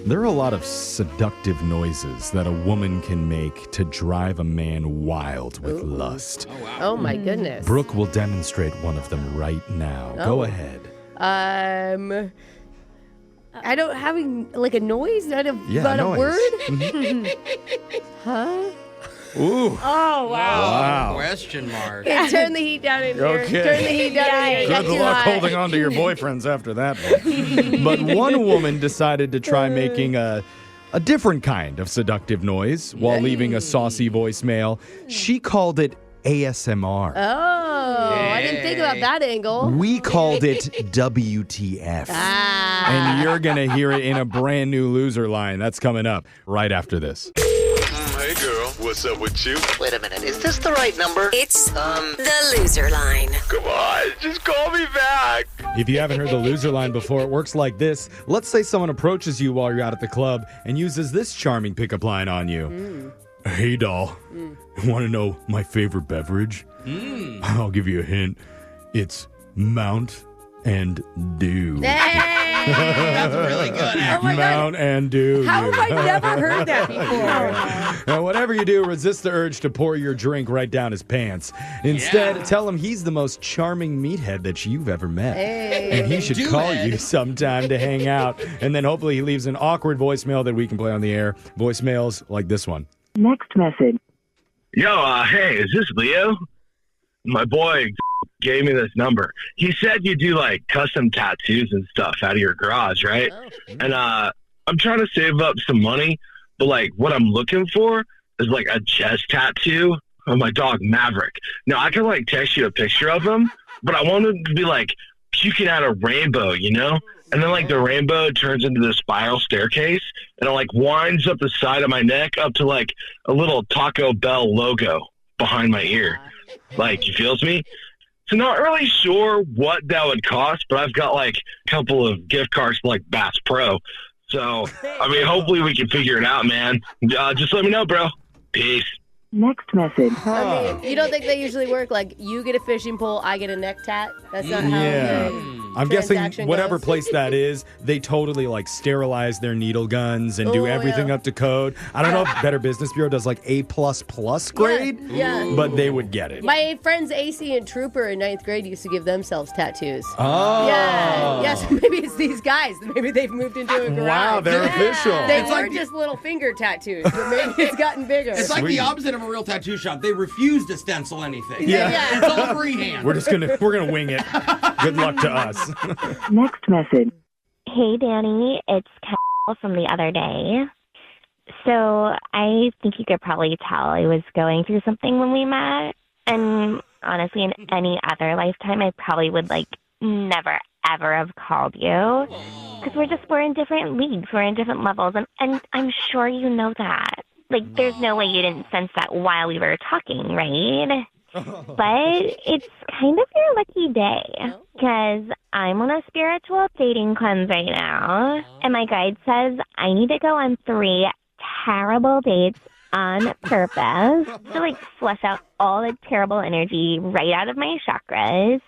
[SPEAKER 3] There are a lot of seductive noises that a woman can make to drive a man wild with lust.
[SPEAKER 1] Oh my goodness.
[SPEAKER 3] Brooke will demonstrate one of them right now. Go ahead.
[SPEAKER 1] I don't having like a noise, not a
[SPEAKER 3] noise.
[SPEAKER 1] word. Huh?
[SPEAKER 3] Ooh.
[SPEAKER 2] Oh, wow.
[SPEAKER 3] Wow.
[SPEAKER 5] Question mark.
[SPEAKER 1] Okay, turn the heat down in here.
[SPEAKER 3] Okay.
[SPEAKER 1] Turn the heat down in here. It got
[SPEAKER 3] Good
[SPEAKER 1] too
[SPEAKER 3] luck
[SPEAKER 1] hot.
[SPEAKER 3] holding on to your boyfriends after that one. But one woman decided to try making a different kind of seductive noise while leaving a saucy voicemail. She called it ASMR.
[SPEAKER 1] Oh, I didn't think about that angle.
[SPEAKER 3] We called it WTF. And you're going to hear it in a brand new loser line. That's coming up right after this.
[SPEAKER 8] Hey girl, what's up with you? Wait a minute, is this the right number?
[SPEAKER 6] It's the loser line.
[SPEAKER 8] Come on, just call me back.
[SPEAKER 3] If you haven't heard the loser line before, it works like this. Let's say someone approaches you while you're out at the club and uses this charming pickup line on you. Hey, doll. Want to know my favorite beverage? I'll give you a hint. It's Mount and Dew.
[SPEAKER 5] That's really good.
[SPEAKER 1] Oh my God.
[SPEAKER 3] Mount and Dew.
[SPEAKER 1] How
[SPEAKER 3] you.
[SPEAKER 1] have I never heard that before?
[SPEAKER 3] Now, whatever you do, resist the urge to pour your drink right down his pants. Instead, tell him he's the most charming meathead that you've ever met.
[SPEAKER 1] Hey.
[SPEAKER 3] And he should call you sometime to hang out. And then hopefully he leaves an awkward voicemail that we can play on the air. Voicemails like this one.
[SPEAKER 9] Next message.
[SPEAKER 8] Yo, hey, is this Leo? My boy gave me this number. He said you do like custom tattoos and stuff out of your garage, right? And I'm trying to save up some money, but like what I'm looking for is like a chest tattoo of my dog Maverick. Now I can like text you a picture of him, but I want him to be like puking out a rainbow, you know? And then like the rainbow turns into the spiral staircase and it like winds up the side of my neck up to like a little Taco Bell logo behind my ear. Like, you feels me? So not really sure what that would cost, but I've got like a couple of gift cards for like Bass Pro. So, I mean, hopefully we can figure it out, man. Just let me know, bro. Peace.
[SPEAKER 9] Next message.
[SPEAKER 1] I mean, you don't think they usually work like you get a fishing pole, I get a neck tat? That's not how the
[SPEAKER 3] I'm guessing
[SPEAKER 1] transaction
[SPEAKER 3] whatever
[SPEAKER 1] goes.
[SPEAKER 3] place that is, they totally like sterilize their needle guns and do
[SPEAKER 1] Oh,
[SPEAKER 3] everything
[SPEAKER 1] yeah.
[SPEAKER 3] up to code. I don't know if Better Business Bureau does like A++ grade,
[SPEAKER 1] Yeah.
[SPEAKER 3] but they would get it.
[SPEAKER 1] My friends AC and Trooper in 9th grade used to give themselves tattoos.
[SPEAKER 3] Oh.
[SPEAKER 1] Yeah. Yes, maybe it's these guys. Maybe they've moved into a garage.
[SPEAKER 3] Wow, they're official.
[SPEAKER 1] They
[SPEAKER 5] It's
[SPEAKER 1] were
[SPEAKER 5] like the-
[SPEAKER 1] just little finger tattoos, but maybe it's gotten bigger.
[SPEAKER 5] It's like
[SPEAKER 3] Sweet.
[SPEAKER 5] the opposite of a real tattoo shop. They refuse to stencil anything.
[SPEAKER 3] Yeah.
[SPEAKER 5] It's all freehand.
[SPEAKER 3] We're gonna wing it. Good luck to us.
[SPEAKER 9] Next message.
[SPEAKER 10] Hey, Danny, it's Kyle from the other day. So I think you could probably tell I was going through something when we met. And honestly, in any other lifetime, I probably would like never, ever have called you. Because we're in different leagues. We're in different levels. And I'm sure you know that. Like, there's no way you didn't sense that while we were talking, right? But it's kind of your lucky day because I'm on a spiritual dating cleanse right now. And my guide says I need to go on 3 terrible dates on purpose to like flush out all the terrible energy right out of my chakras.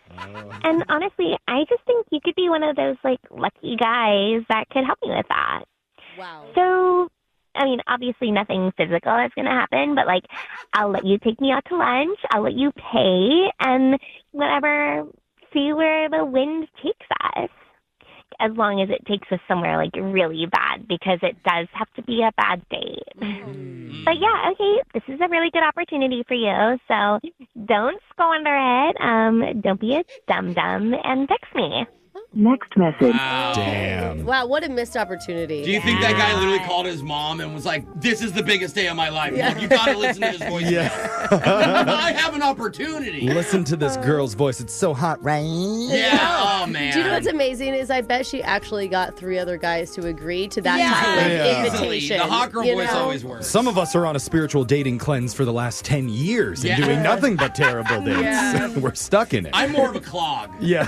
[SPEAKER 10] And honestly, I just think you could be one of those like lucky guys that could help me with that.
[SPEAKER 1] Wow.
[SPEAKER 10] So, I mean, obviously nothing physical is going to happen, but like I'll let you take me out to lunch. I'll let you pay and whatever, see where the wind takes us. As long as it takes us somewhere like really bad, because it does have to be a bad date. But yeah, okay, this is a really good opportunity for you. So don't squander it. Don't be a dum-dum and text me.
[SPEAKER 9] Next message.
[SPEAKER 5] Wow.
[SPEAKER 3] Damn.
[SPEAKER 1] Wow, what a missed opportunity.
[SPEAKER 5] Do you think that guy literally called his mom and was like, "This is the biggest day of my life. Look, you gotta listen to his voice."
[SPEAKER 3] Yeah.
[SPEAKER 5] I have an opportunity.
[SPEAKER 3] Listen to this girl's voice. It's so hot, right?
[SPEAKER 5] Yeah. Oh man.
[SPEAKER 1] Do you know what's amazing is I bet she actually got 3 other guys to agree to that
[SPEAKER 2] Yeah.
[SPEAKER 1] type of
[SPEAKER 3] Yeah.
[SPEAKER 1] invitation.
[SPEAKER 5] The hot girl
[SPEAKER 1] you
[SPEAKER 5] voice
[SPEAKER 1] know?
[SPEAKER 5] always works.
[SPEAKER 3] Some of us are on a spiritual dating cleanse for the last 10 years and
[SPEAKER 5] Yeah.
[SPEAKER 3] doing nothing but terrible dates.
[SPEAKER 1] Yeah.
[SPEAKER 3] We're stuck in it.
[SPEAKER 5] I'm more of a clog.
[SPEAKER 3] Yeah.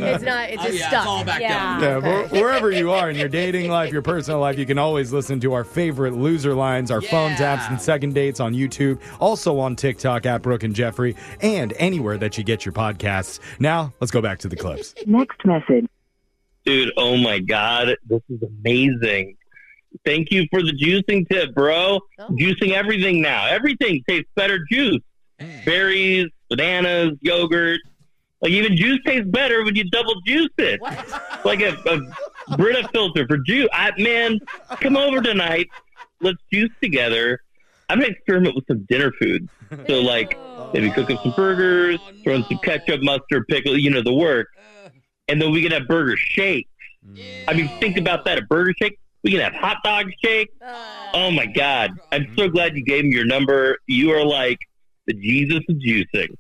[SPEAKER 1] It's not, it's just
[SPEAKER 5] yeah,
[SPEAKER 1] stuck.
[SPEAKER 5] it's all back
[SPEAKER 2] Yeah.
[SPEAKER 5] down.
[SPEAKER 3] Yeah, wherever you are in your dating life, your personal life, you can always listen to our favorite loser lines, our phone taps and second dates on YouTube, also on TikTok at Brooke and Jeffrey, and anywhere that you get your podcasts. Now, let's go back to the clips.
[SPEAKER 9] Next message.
[SPEAKER 8] Dude, oh my God, this is amazing. Thank you for the juicing tip, bro.
[SPEAKER 1] Oh.
[SPEAKER 8] Juicing everything now. Everything tastes better juice. Berries, bananas, yogurt. Like even juice tastes better when you double juice it. Like a Brita filter for juice. Man, come over tonight. Let's juice together. I'm going to experiment with some dinner food. So like maybe cook up some burgers, throw in some ketchup, mustard, pickle, the work. And then we can have burger shakes. I mean, think about that. A burger shake. We can have hot dog shake. Oh my God. I'm so glad you gave me your number. You are like the Jesus of juicing.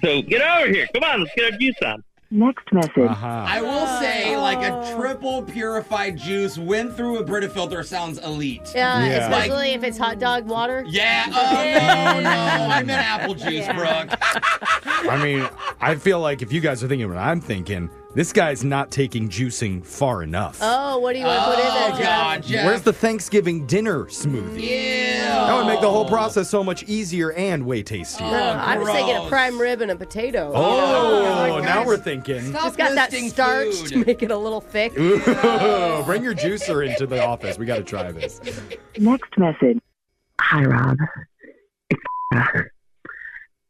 [SPEAKER 8] So get over here. Come on, let's get our juice on.
[SPEAKER 9] Next message.
[SPEAKER 5] I will say, like a triple purified juice went through a Brita filter sounds elite.
[SPEAKER 1] Yeah,
[SPEAKER 3] Yeah.
[SPEAKER 1] especially if it's hot dog water.
[SPEAKER 5] Yeah. Oh no, I meant apple juice, Brooke.
[SPEAKER 3] I mean, I feel like if you guys are thinking what I'm thinking, this guy's not taking juicing far enough.
[SPEAKER 1] Oh, what do you want to put in there,
[SPEAKER 5] Oh
[SPEAKER 1] Jeff?
[SPEAKER 5] God, Jeff.
[SPEAKER 3] Where's the Thanksgiving dinner smoothie?
[SPEAKER 5] Ew.
[SPEAKER 3] That would make the whole process so much easier and way tastier.
[SPEAKER 1] I was thinking a
[SPEAKER 5] gross.
[SPEAKER 1] prime rib and a potato.
[SPEAKER 3] Oh, now we're thinking.
[SPEAKER 5] Stop
[SPEAKER 1] Just got that
[SPEAKER 5] listing
[SPEAKER 1] starch
[SPEAKER 5] food.
[SPEAKER 1] to make it a little thick.
[SPEAKER 3] Ooh, bring your juicer into the office. We got to try this.
[SPEAKER 9] Next message.
[SPEAKER 11] Hi, Rob.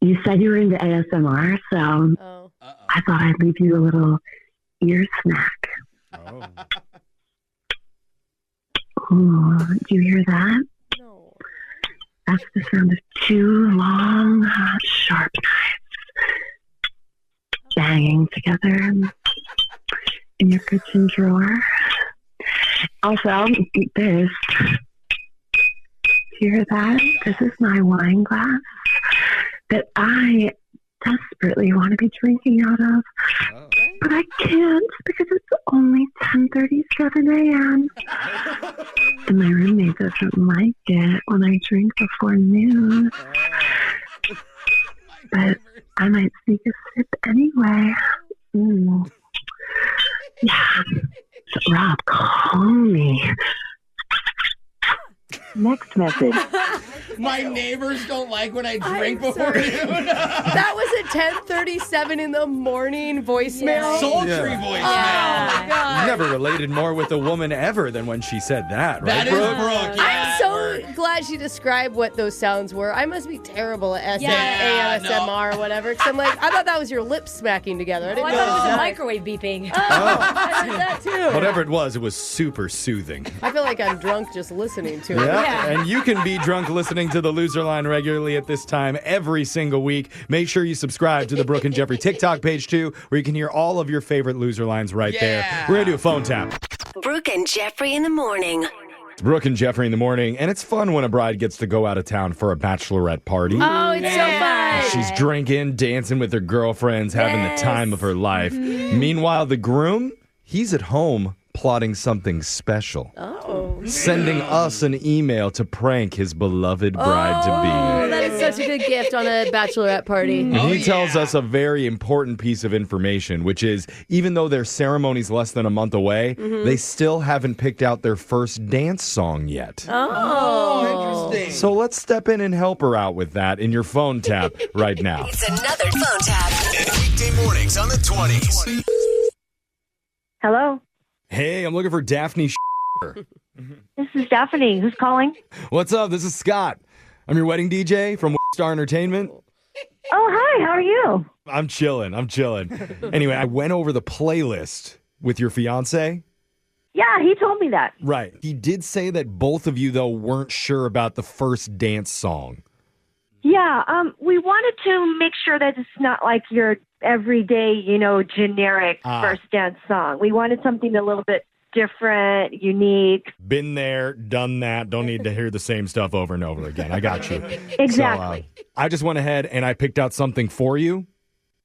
[SPEAKER 11] You said you were into ASMR, so
[SPEAKER 1] Oh.
[SPEAKER 11] I thought I'd leave you a little ear snack.
[SPEAKER 3] Oh.
[SPEAKER 11] Ooh, do you hear that?
[SPEAKER 1] No.
[SPEAKER 11] That's the sound of 2 long, hot, sharp knives banging together in your kitchen drawer. Also, eat this. Do you hear that? This is my wine glass that I desperately want to be drinking out of. But I can't because it's only 10:37 a.m. And my roommate doesn't like it when I drink before noon. But I might sneak a sip anyway. Yeah. So, Rob, call me.
[SPEAKER 9] Next message.
[SPEAKER 5] My neighbors don't like when I drink
[SPEAKER 1] I'm
[SPEAKER 5] before
[SPEAKER 1] sorry.
[SPEAKER 5] noon.
[SPEAKER 1] That was a 10:37 in the morning voicemail.
[SPEAKER 5] Sultry
[SPEAKER 3] Yeah.
[SPEAKER 5] voicemail.
[SPEAKER 1] Oh, God.
[SPEAKER 3] You never related more with a woman ever than when she said that, right,
[SPEAKER 5] That is
[SPEAKER 3] Brooke?
[SPEAKER 5] Brooke. Yeah.
[SPEAKER 1] I'm so glad she described what those sounds were. I must be terrible at
[SPEAKER 5] Yeah,
[SPEAKER 1] ASMR or whatever. Because I'm like, I thought that was your lips smacking together. I
[SPEAKER 2] Oh,
[SPEAKER 1] didn't
[SPEAKER 2] I
[SPEAKER 1] know
[SPEAKER 2] thought it was a
[SPEAKER 1] that.
[SPEAKER 2] microwave beeping.
[SPEAKER 1] I heard that too.
[SPEAKER 3] Whatever it was super soothing.
[SPEAKER 1] I feel like I'm drunk just listening to it.
[SPEAKER 3] Yeah, and you can be drunk listening to the Loser Line regularly at this time every single week. Make sure you subscribe to the Brooke and Jeffrey TikTok page too, where you can hear all of your favorite Loser Lines right there. We're going to do a phone tap.
[SPEAKER 6] Brooke and Jeffrey in the morning.
[SPEAKER 3] It's Brooke and Jeffrey in the morning, and it's fun when a bride gets to go out of town for a bachelorette party.
[SPEAKER 1] Oh, it's so fun.
[SPEAKER 3] She's drinking, dancing with her girlfriends, having the time of her life. Meanwhile, the groom, he's at home plotting something special.
[SPEAKER 1] Oh.
[SPEAKER 3] Sending us an email to prank his beloved bride-to-be.
[SPEAKER 1] Oh, that is such a good gift on a bachelorette party.
[SPEAKER 3] And he tells us a very important piece of information, which is even though their ceremony's less than a month away, they still haven't picked out their first dance song yet.
[SPEAKER 1] Oh,
[SPEAKER 5] interesting.
[SPEAKER 3] So let's step in and help her out with that in your phone tap right now.
[SPEAKER 6] It's another phone tap.
[SPEAKER 12] Weekday mornings on the 20s.
[SPEAKER 11] Hello,
[SPEAKER 3] Hey, I'm looking for Daphne.
[SPEAKER 11] this is Daphne. Who's calling?
[SPEAKER 3] What's up? This is Scott. I'm your wedding DJ from Star Entertainment.
[SPEAKER 11] Oh, hi. How are you?
[SPEAKER 3] I'm chilling. Anyway, I went over the playlist with your fiance.
[SPEAKER 11] Yeah, he told me that.
[SPEAKER 3] Right. He did say that both of you, though, weren't sure about the first dance song.
[SPEAKER 11] Yeah, we wanted to make sure that it's not like your
[SPEAKER 13] everyday, generic first dance song. We wanted something a little bit different, unique.
[SPEAKER 3] Been there, done that. Don't need to hear the same stuff over and over again. I got you.
[SPEAKER 13] Exactly.
[SPEAKER 3] So, I just went ahead and I picked out something for you.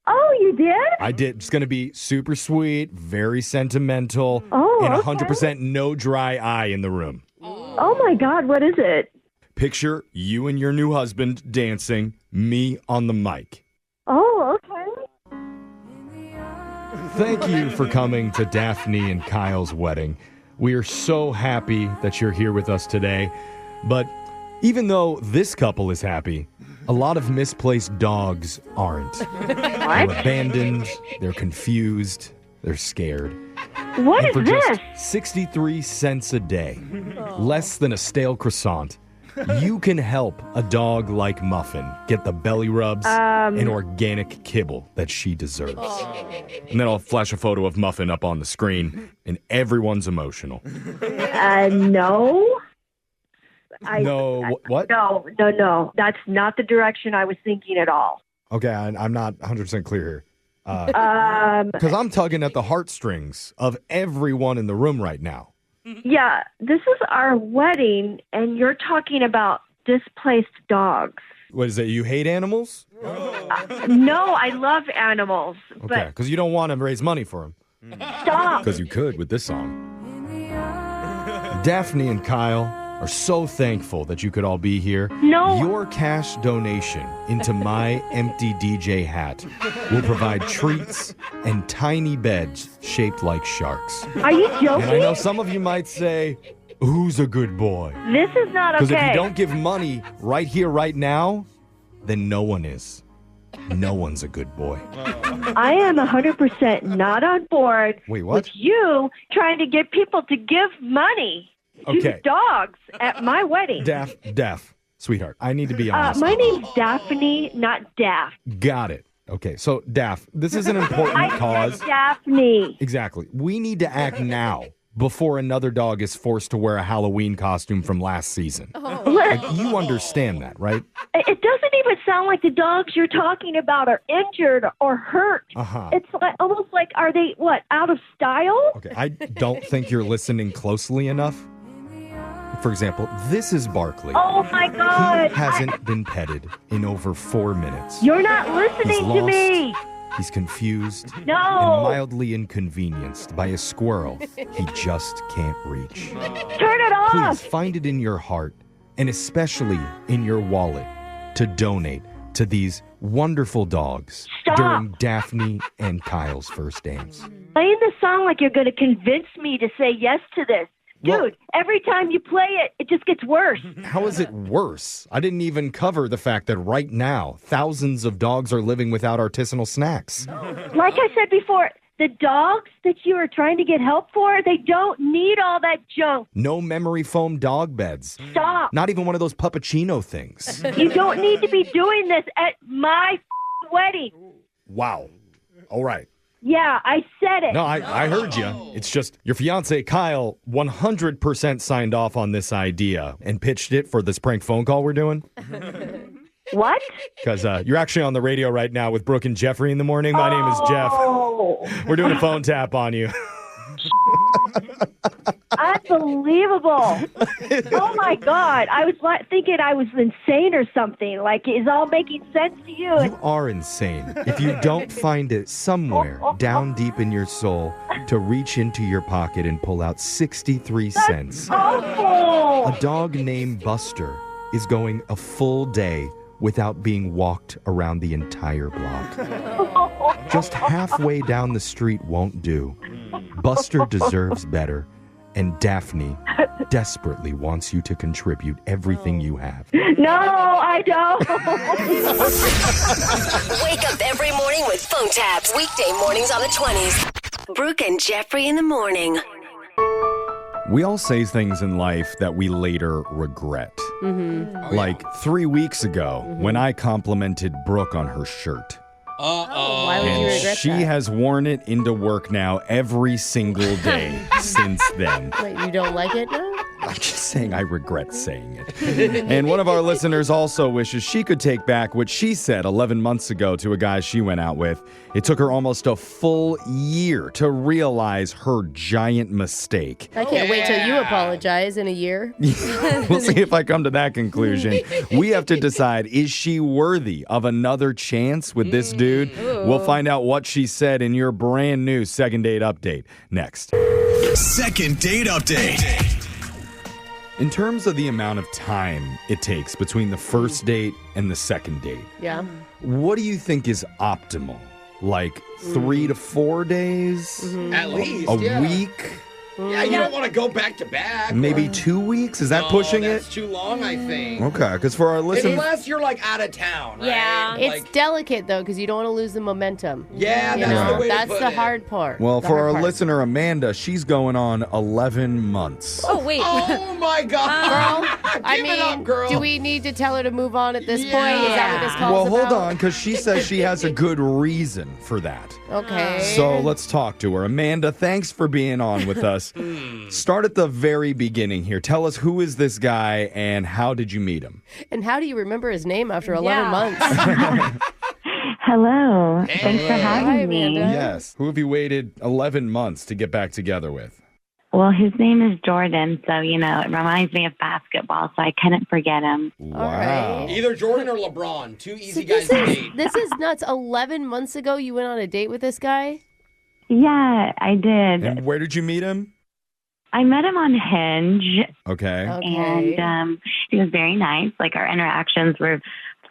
[SPEAKER 13] Oh, you did?
[SPEAKER 3] I did. It's going to be super sweet, very sentimental, and 100% no dry eye in the room.
[SPEAKER 13] Oh, my God. What is it?
[SPEAKER 3] Picture you and your new husband dancing, me on the mic.
[SPEAKER 13] Oh, okay.
[SPEAKER 3] Thank you for coming to Daphne and Kyle's wedding. We are so happy that you're here with us today. But even though this couple is happy, a lot of misplaced dogs aren't. They're abandoned, they're confused, they're scared.
[SPEAKER 13] What
[SPEAKER 3] and
[SPEAKER 13] is
[SPEAKER 3] for
[SPEAKER 13] this?
[SPEAKER 3] just 63 cents a day, less than a stale croissant, you can help a dog like Muffin get the belly rubs and organic kibble that she deserves. And then I'll flash a photo of Muffin up on the screen, and everyone's emotional.
[SPEAKER 13] No.
[SPEAKER 3] What?
[SPEAKER 13] No. That's not the direction I was thinking at all.
[SPEAKER 3] Okay, I'm not 100% clear here. Because I'm tugging at the heartstrings of everyone in the room right now.
[SPEAKER 13] Yeah, this is our wedding, and you're talking about displaced dogs.
[SPEAKER 3] What is it? You hate animals?
[SPEAKER 13] No, I love animals.
[SPEAKER 3] Okay, because you don't want to raise money for them.
[SPEAKER 13] Stop.
[SPEAKER 3] Because you could with this song. Daphne and Kyle are so thankful that you could all be here.
[SPEAKER 13] No.
[SPEAKER 3] Your cash donation into my empty DJ hat will provide treats and tiny beds shaped like sharks.
[SPEAKER 13] Are you joking?
[SPEAKER 3] And I know some of you might say, who's a good boy?
[SPEAKER 13] This is not okay.
[SPEAKER 3] Because if you don't give money right here, right now, then no one is. No one's a good boy.
[SPEAKER 13] I am 100% not on board
[SPEAKER 3] Wait, what?
[SPEAKER 13] with you trying to get people to give money to dogs at my wedding.
[SPEAKER 3] Daph, sweetheart, I need to be honest.
[SPEAKER 13] My name's Daphne, not Daft.
[SPEAKER 3] Got it. Okay, so Daph, this is an important cause.
[SPEAKER 13] Said Daphne.
[SPEAKER 3] Exactly. We need to act now before another dog is forced to wear a Halloween costume from last season. Like, you understand that, right?
[SPEAKER 13] It doesn't even sound like the dogs you're talking about are injured or hurt. It's almost like, are they, out of style?
[SPEAKER 3] Okay, I don't think you're listening closely enough. For example, this is Barkley.
[SPEAKER 13] Oh, my God.
[SPEAKER 3] He hasn't been petted in over 4 minutes.
[SPEAKER 13] You're not listening to me.
[SPEAKER 3] He's confused
[SPEAKER 13] No.
[SPEAKER 3] and mildly inconvenienced by a squirrel he just can't reach.
[SPEAKER 13] Turn it off.
[SPEAKER 3] Please find it in your heart, and especially in your wallet, to donate to these wonderful dogs during Daphne and Kyle's first dance.
[SPEAKER 13] Playing the song like you're going to convince me to say yes to this. Dude, every time you play it, it just gets worse.
[SPEAKER 3] How is it worse? I didn't even cover the fact that right now, thousands of dogs are living without artisanal snacks.
[SPEAKER 13] Like I said before, the dogs that you are trying to get help for, they don't need all that junk.
[SPEAKER 3] No memory foam dog beds.
[SPEAKER 13] Stop.
[SPEAKER 3] Not even one of those puppuccino things.
[SPEAKER 13] You don't need to be doing this at my wedding.
[SPEAKER 3] Wow. All right.
[SPEAKER 13] Yeah, I said it.
[SPEAKER 3] No, I heard you. It's just your fiance, Kyle, 100% signed off on this idea and pitched it for this prank phone call we're doing.
[SPEAKER 13] What?
[SPEAKER 3] Because you're actually on the radio right now with Brooke and Jeffrey in the morning. My name is Jeff. We're doing a phone tap on you.
[SPEAKER 13] Unbelievable. Oh, my God. I was thinking I was insane or something. Like, it's all making sense to you.
[SPEAKER 3] You are insane if you don't find it somewhere down deep in your soul to reach into your pocket and pull out 63 cents.
[SPEAKER 13] Awful.
[SPEAKER 3] A dog named Buster is going a full day without being walked around the entire block. Just halfway down the street won't do. Buster deserves better, and Daphne desperately wants you to contribute everything you have.
[SPEAKER 13] No, I don't.
[SPEAKER 6] Wake up every morning with phone taps. Weekday mornings on the 20s. Brooke and Jeffrey in the morning.
[SPEAKER 3] We all say things in life that we later regret.
[SPEAKER 1] Mm-hmm.
[SPEAKER 3] Like 3 weeks ago, when I complimented Brooke on her shirt.
[SPEAKER 1] Oh, why would you regret that?
[SPEAKER 3] She has worn it into work now every single day since then.
[SPEAKER 1] Wait, you don't like it now?
[SPEAKER 3] I'm just saying I regret saying it. And one of our listeners also wishes she could take back what she said 11 months ago to a guy she went out with. It took her almost a full year to realize her giant mistake.
[SPEAKER 1] I can't wait till you apologize in a year.
[SPEAKER 3] We'll see if I come to that conclusion. We have to decide, is she worthy of another chance with this dude? We'll find out what she said in your brand new second date update next.
[SPEAKER 12] Second date update.
[SPEAKER 3] In terms of the amount of time it takes between the first date and the second date,
[SPEAKER 1] Yeah.
[SPEAKER 3] what do you think is optimal? Like 3 to 4 days?
[SPEAKER 5] At least,
[SPEAKER 3] A
[SPEAKER 5] yeah.
[SPEAKER 3] week?
[SPEAKER 5] Yeah, you don't want to go back to back.
[SPEAKER 3] Maybe 2 weeks? Is that pushing
[SPEAKER 5] that's
[SPEAKER 3] it?
[SPEAKER 5] too long, I think.
[SPEAKER 3] Okay, because for our listeners...
[SPEAKER 5] Unless you're like out of town, right?
[SPEAKER 2] Yeah.
[SPEAKER 1] It's delicate, though, because you don't want to lose the momentum.
[SPEAKER 5] Yeah,
[SPEAKER 1] You
[SPEAKER 5] that's
[SPEAKER 1] know,
[SPEAKER 5] the way to
[SPEAKER 1] that's
[SPEAKER 5] put
[SPEAKER 1] the
[SPEAKER 5] it.
[SPEAKER 1] hard part.
[SPEAKER 3] Well,
[SPEAKER 1] The
[SPEAKER 3] for
[SPEAKER 1] hard
[SPEAKER 3] our
[SPEAKER 1] part.
[SPEAKER 3] listener, Amanda, she's going on 11 months.
[SPEAKER 2] Oh, wait.
[SPEAKER 5] Oh my God.
[SPEAKER 1] Girl, I
[SPEAKER 5] Give it
[SPEAKER 1] mean,
[SPEAKER 5] up, girl.
[SPEAKER 1] do we need to tell her to move on at this point? Is
[SPEAKER 5] Yeah.
[SPEAKER 1] that what this calls
[SPEAKER 3] Well, hold
[SPEAKER 1] about?
[SPEAKER 3] on, because she says she has a good reason for that.
[SPEAKER 1] Okay.
[SPEAKER 3] So let's talk to her. Amanda, thanks for being on with us. Start at the very beginning here. Tell us, who is this guy and how did you meet him?
[SPEAKER 1] And how do you remember his name after 11
[SPEAKER 2] Yeah.
[SPEAKER 1] months?
[SPEAKER 11] Hello. Thanks for having
[SPEAKER 1] Hi,
[SPEAKER 11] me.
[SPEAKER 1] Amanda.
[SPEAKER 3] Yes. Who have you waited 11 months to get back together with?
[SPEAKER 11] Well, his name is Jordan, so, you know, it reminds me of basketball, so I couldn't forget him.
[SPEAKER 3] Wow.
[SPEAKER 5] Either Jordan or LeBron. Two easy guys to date.
[SPEAKER 1] This is nuts. 11 months ago, you went on a date with this guy?
[SPEAKER 11] Yeah, I did.
[SPEAKER 3] And where did you meet him?
[SPEAKER 11] I met him on Hinge,
[SPEAKER 3] Okay.
[SPEAKER 11] and he was very nice. Like, our interactions were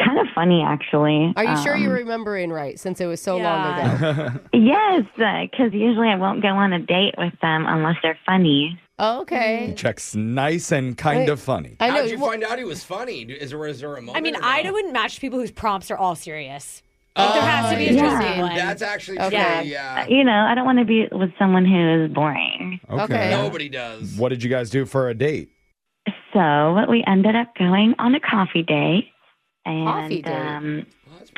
[SPEAKER 11] kind of funny, actually.
[SPEAKER 1] Are you sure you're remembering right, since it was so long ago?
[SPEAKER 11] Yes, because usually I won't go on a date with them unless they're funny.
[SPEAKER 1] Oh, okay.
[SPEAKER 3] Checks nice and kind of funny.
[SPEAKER 1] I know.
[SPEAKER 5] How did you find out he was funny? Is there a moment?
[SPEAKER 2] I mean,
[SPEAKER 5] or
[SPEAKER 2] I
[SPEAKER 5] no?
[SPEAKER 2] wouldn't match people whose prompts are all serious. Like, there has to be a interesting one.
[SPEAKER 5] That's actually true,
[SPEAKER 1] Okay.
[SPEAKER 5] yeah.
[SPEAKER 11] You know, I don't want to be with someone who is boring.
[SPEAKER 1] Okay.
[SPEAKER 5] Nobody does.
[SPEAKER 3] What did you guys do for a date?
[SPEAKER 11] So we ended up going on a coffee date. And,
[SPEAKER 1] Coffee date?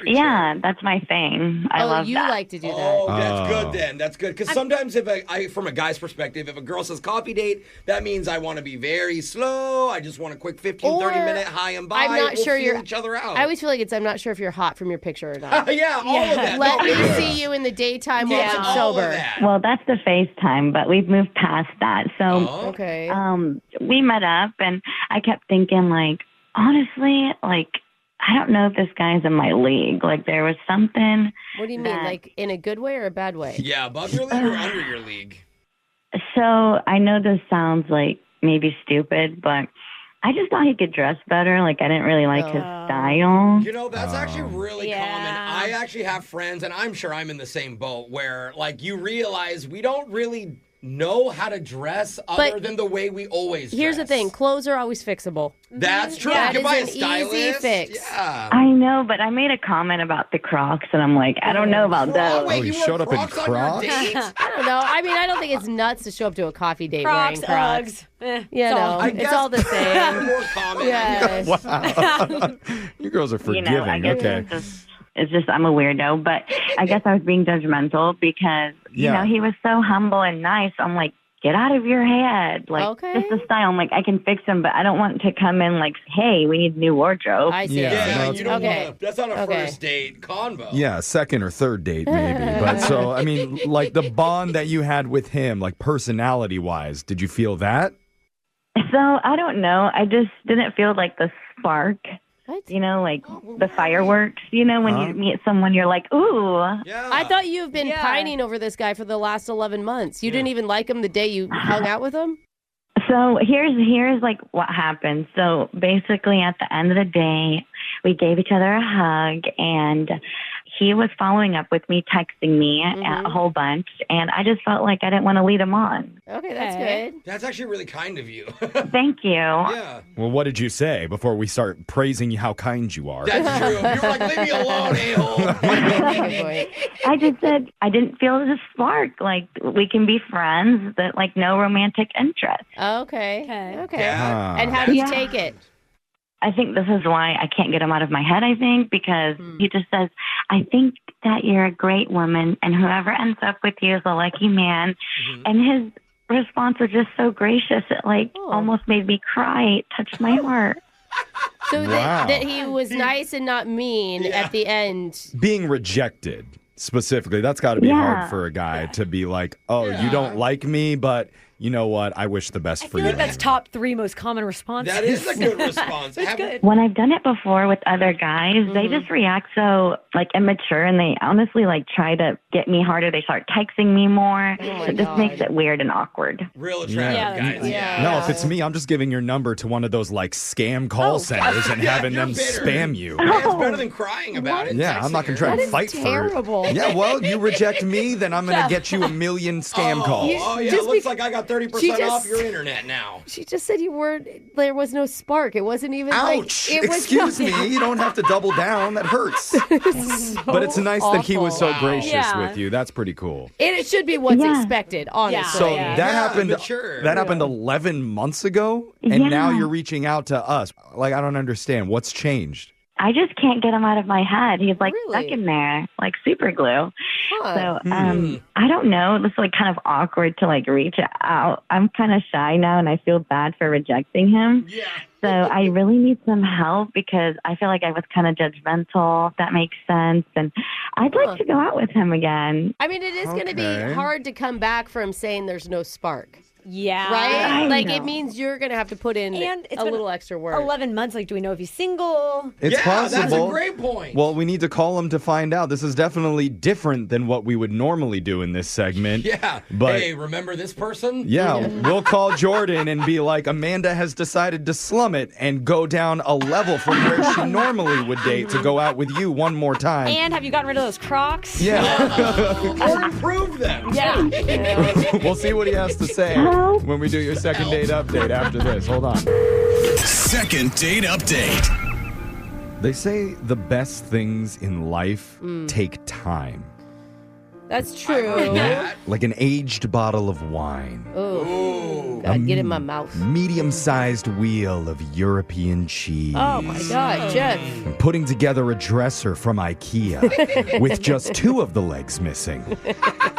[SPEAKER 11] yeah, that's my thing. I love
[SPEAKER 1] you
[SPEAKER 11] that.
[SPEAKER 1] like to do that.
[SPEAKER 5] Oh, that's good then. That's good. Because sometimes if from a guy's perspective, if a girl says coffee date, that means I want to be very slow. I just want a quick 15, 30-minute hi and bye.
[SPEAKER 1] I'm not
[SPEAKER 5] We'll
[SPEAKER 1] sure
[SPEAKER 5] feel
[SPEAKER 1] you're
[SPEAKER 5] each other out.
[SPEAKER 1] I always feel like I'm not sure if you're hot from your picture or not.
[SPEAKER 5] yeah, all of that.
[SPEAKER 1] Let
[SPEAKER 5] No,
[SPEAKER 1] me
[SPEAKER 5] yeah.
[SPEAKER 1] see you in the daytime while
[SPEAKER 5] Yeah,
[SPEAKER 1] I'm
[SPEAKER 5] all of
[SPEAKER 1] sober.
[SPEAKER 5] that.
[SPEAKER 11] Well, that's the FaceTime, but we've moved past that. So
[SPEAKER 1] Okay.
[SPEAKER 11] we met up, and I kept thinking, like, honestly, like, I don't know if this guy's in my league. Like, there was something.
[SPEAKER 1] What do you mean?
[SPEAKER 11] that-
[SPEAKER 1] Like in a good way or a bad way?
[SPEAKER 5] Yeah, above your league or under your league?
[SPEAKER 11] So I know this sounds like maybe stupid, but I just thought he could dress better. Like, I didn't really like his style.
[SPEAKER 5] You know, that's actually really common. I actually have friends, and I'm sure I'm in the same boat, where, like, you realize we don't really know how to dress other
[SPEAKER 1] But
[SPEAKER 5] than the way we always
[SPEAKER 1] Here's the
[SPEAKER 5] dress.
[SPEAKER 1] thing: clothes are always fixable.
[SPEAKER 5] That's true.
[SPEAKER 1] That
[SPEAKER 5] you
[SPEAKER 1] is
[SPEAKER 5] can buy a
[SPEAKER 1] an
[SPEAKER 5] stylist.
[SPEAKER 1] easy fix.
[SPEAKER 5] Yeah.
[SPEAKER 11] I know, but I made a comment about the Crocs, and I'm like, I don't know about those.
[SPEAKER 5] Wait,
[SPEAKER 3] you
[SPEAKER 5] wore
[SPEAKER 3] showed up in
[SPEAKER 5] Crocs on your
[SPEAKER 3] Crocs?
[SPEAKER 5] date?
[SPEAKER 1] I don't know. I mean, I don't think it's nuts to show up to a coffee date
[SPEAKER 2] Crocs,
[SPEAKER 1] wearing Crocs.
[SPEAKER 2] Uggs.
[SPEAKER 1] You
[SPEAKER 2] it's all-
[SPEAKER 1] know,
[SPEAKER 5] I
[SPEAKER 1] it's
[SPEAKER 5] guess
[SPEAKER 1] all the same.
[SPEAKER 5] More common.
[SPEAKER 1] Yes.
[SPEAKER 3] Wow. You girls are
[SPEAKER 11] You
[SPEAKER 3] forgiving.
[SPEAKER 11] know, I guess
[SPEAKER 3] Okay.
[SPEAKER 11] it's just I'm a weirdo, but I guess I was being judgmental because, you
[SPEAKER 3] Yeah.
[SPEAKER 11] know, he was so humble and nice. I'm like, get out of your head. Like,
[SPEAKER 1] Okay.
[SPEAKER 11] just the style. I'm like, I can fix him, but I don't want to come in like, hey, we need new wardrobe.
[SPEAKER 1] I see.
[SPEAKER 3] Yeah.
[SPEAKER 5] Yeah,
[SPEAKER 3] no,
[SPEAKER 5] you don't
[SPEAKER 1] okay.
[SPEAKER 5] want to. That's not a
[SPEAKER 1] Okay.
[SPEAKER 5] first date convo.
[SPEAKER 3] Yeah, second or third date maybe. But so, I mean, like the bond that you had with him, like personality-wise, did you feel that?
[SPEAKER 11] So I don't know. I just didn't feel like the spark.
[SPEAKER 1] What?
[SPEAKER 11] You know, like the fireworks. You know, when you meet someone, you're like, ooh.
[SPEAKER 5] Yeah.
[SPEAKER 1] I thought you've been pining over this guy for the last 11 months. You didn't even like him the day you hung out with him?
[SPEAKER 11] So here's like what happened. So basically, at the end of the day, we gave each other a hug, and he was following up with me, texting me a whole bunch, and I just felt like I didn't want to lead him on.
[SPEAKER 1] Okay, that's good.
[SPEAKER 5] That's actually really kind of you.
[SPEAKER 11] Thank you.
[SPEAKER 5] Yeah.
[SPEAKER 3] Well, what did you say before we start praising you how kind you are?
[SPEAKER 5] That's true. You were like, leave me alone, a-hole.
[SPEAKER 1] Good point.
[SPEAKER 11] I just said I didn't feel the spark. Like, we can be friends, but like no romantic interest.
[SPEAKER 1] Okay. Okay.
[SPEAKER 5] Yeah.
[SPEAKER 1] And how do you
[SPEAKER 11] Yeah.
[SPEAKER 1] take it?
[SPEAKER 11] I think this is why I can't get him out of my head, I think, because he just says, I think that you're a great woman, and whoever ends up with you is a lucky man. And his
[SPEAKER 10] response was just so gracious. It almost made me cry. It touched my heart.
[SPEAKER 1] So that he was nice and not mean at the end.
[SPEAKER 3] Being rejected specifically, that's got to be hard for a guy to be like, oh, you don't like me, but you know what? I wish the best for you.
[SPEAKER 2] I feel like that's top 3 most common responses.
[SPEAKER 5] That is a good response.
[SPEAKER 2] That's good.
[SPEAKER 10] When I've done it before with other guys, they just react so immature, and they honestly try to get me harder. They start texting me more. It just makes it weird and awkward.
[SPEAKER 5] Real attractive guys. Yeah.
[SPEAKER 3] No, if it's me, I'm just giving your number to one of those scam call centers and having them spam you.
[SPEAKER 5] Yeah, it's better than crying about it.
[SPEAKER 3] Yeah, I'm not going to try and fight
[SPEAKER 1] terrible.
[SPEAKER 3] for it. Yeah, well, you reject me, then I'm going to get you a million scam calls.
[SPEAKER 5] Oh, yeah, it looks like I got 30% off your internet now.
[SPEAKER 1] She just said there was no spark. It wasn't even
[SPEAKER 3] Ouch!
[SPEAKER 1] Excuse
[SPEAKER 3] me. You don't have to double down. That hurts. But it's nice that he was so gracious with you. That's pretty cool.
[SPEAKER 1] And it should be what's expected, honestly.
[SPEAKER 3] So that happened. That happened 11 months ago, and now you're reaching out to us. I don't understand. What's changed?
[SPEAKER 10] I just can't get him out of my head. He's stuck in there, super glue. So I don't know. This is kind of awkward to reach out. I'm kind of shy now, and I feel bad for rejecting him. Yeah. So I really need some help because I feel like I was kind of judgmental, if that makes sense. And I'd like to go out with him again.
[SPEAKER 1] I mean, it is going to be hard to come back from saying there's no spark.
[SPEAKER 2] Yeah.
[SPEAKER 1] Right? It means you're going to have to put in a little extra work.
[SPEAKER 2] 11 months. Do we know if he's single?
[SPEAKER 3] It's possible.
[SPEAKER 5] That's a great point.
[SPEAKER 3] Well, we need to call him to find out. This is definitely different than what we would normally do in this segment.
[SPEAKER 5] Yeah.
[SPEAKER 3] But,
[SPEAKER 5] hey, remember this person?
[SPEAKER 3] Yeah. We'll call Jordan and be like, Amanda has decided to slum it and go down a level from where she normally would date to go out with you one more time.
[SPEAKER 2] And have you gotten rid of those Crocs?
[SPEAKER 3] Yeah.
[SPEAKER 5] Or improved them.
[SPEAKER 2] Yeah.
[SPEAKER 3] We'll see what he has to say when we do your second date update after this. Hold on.
[SPEAKER 12] Second date update.
[SPEAKER 3] They say the best things in life take time.
[SPEAKER 1] That's true.
[SPEAKER 3] Like an aged bottle of wine.
[SPEAKER 1] Oh, God, get in my mouth.
[SPEAKER 3] Medium-sized wheel of European cheese.
[SPEAKER 1] Oh, my God, Jeff.
[SPEAKER 3] And putting together a dresser from IKEA with just 2 of the legs missing.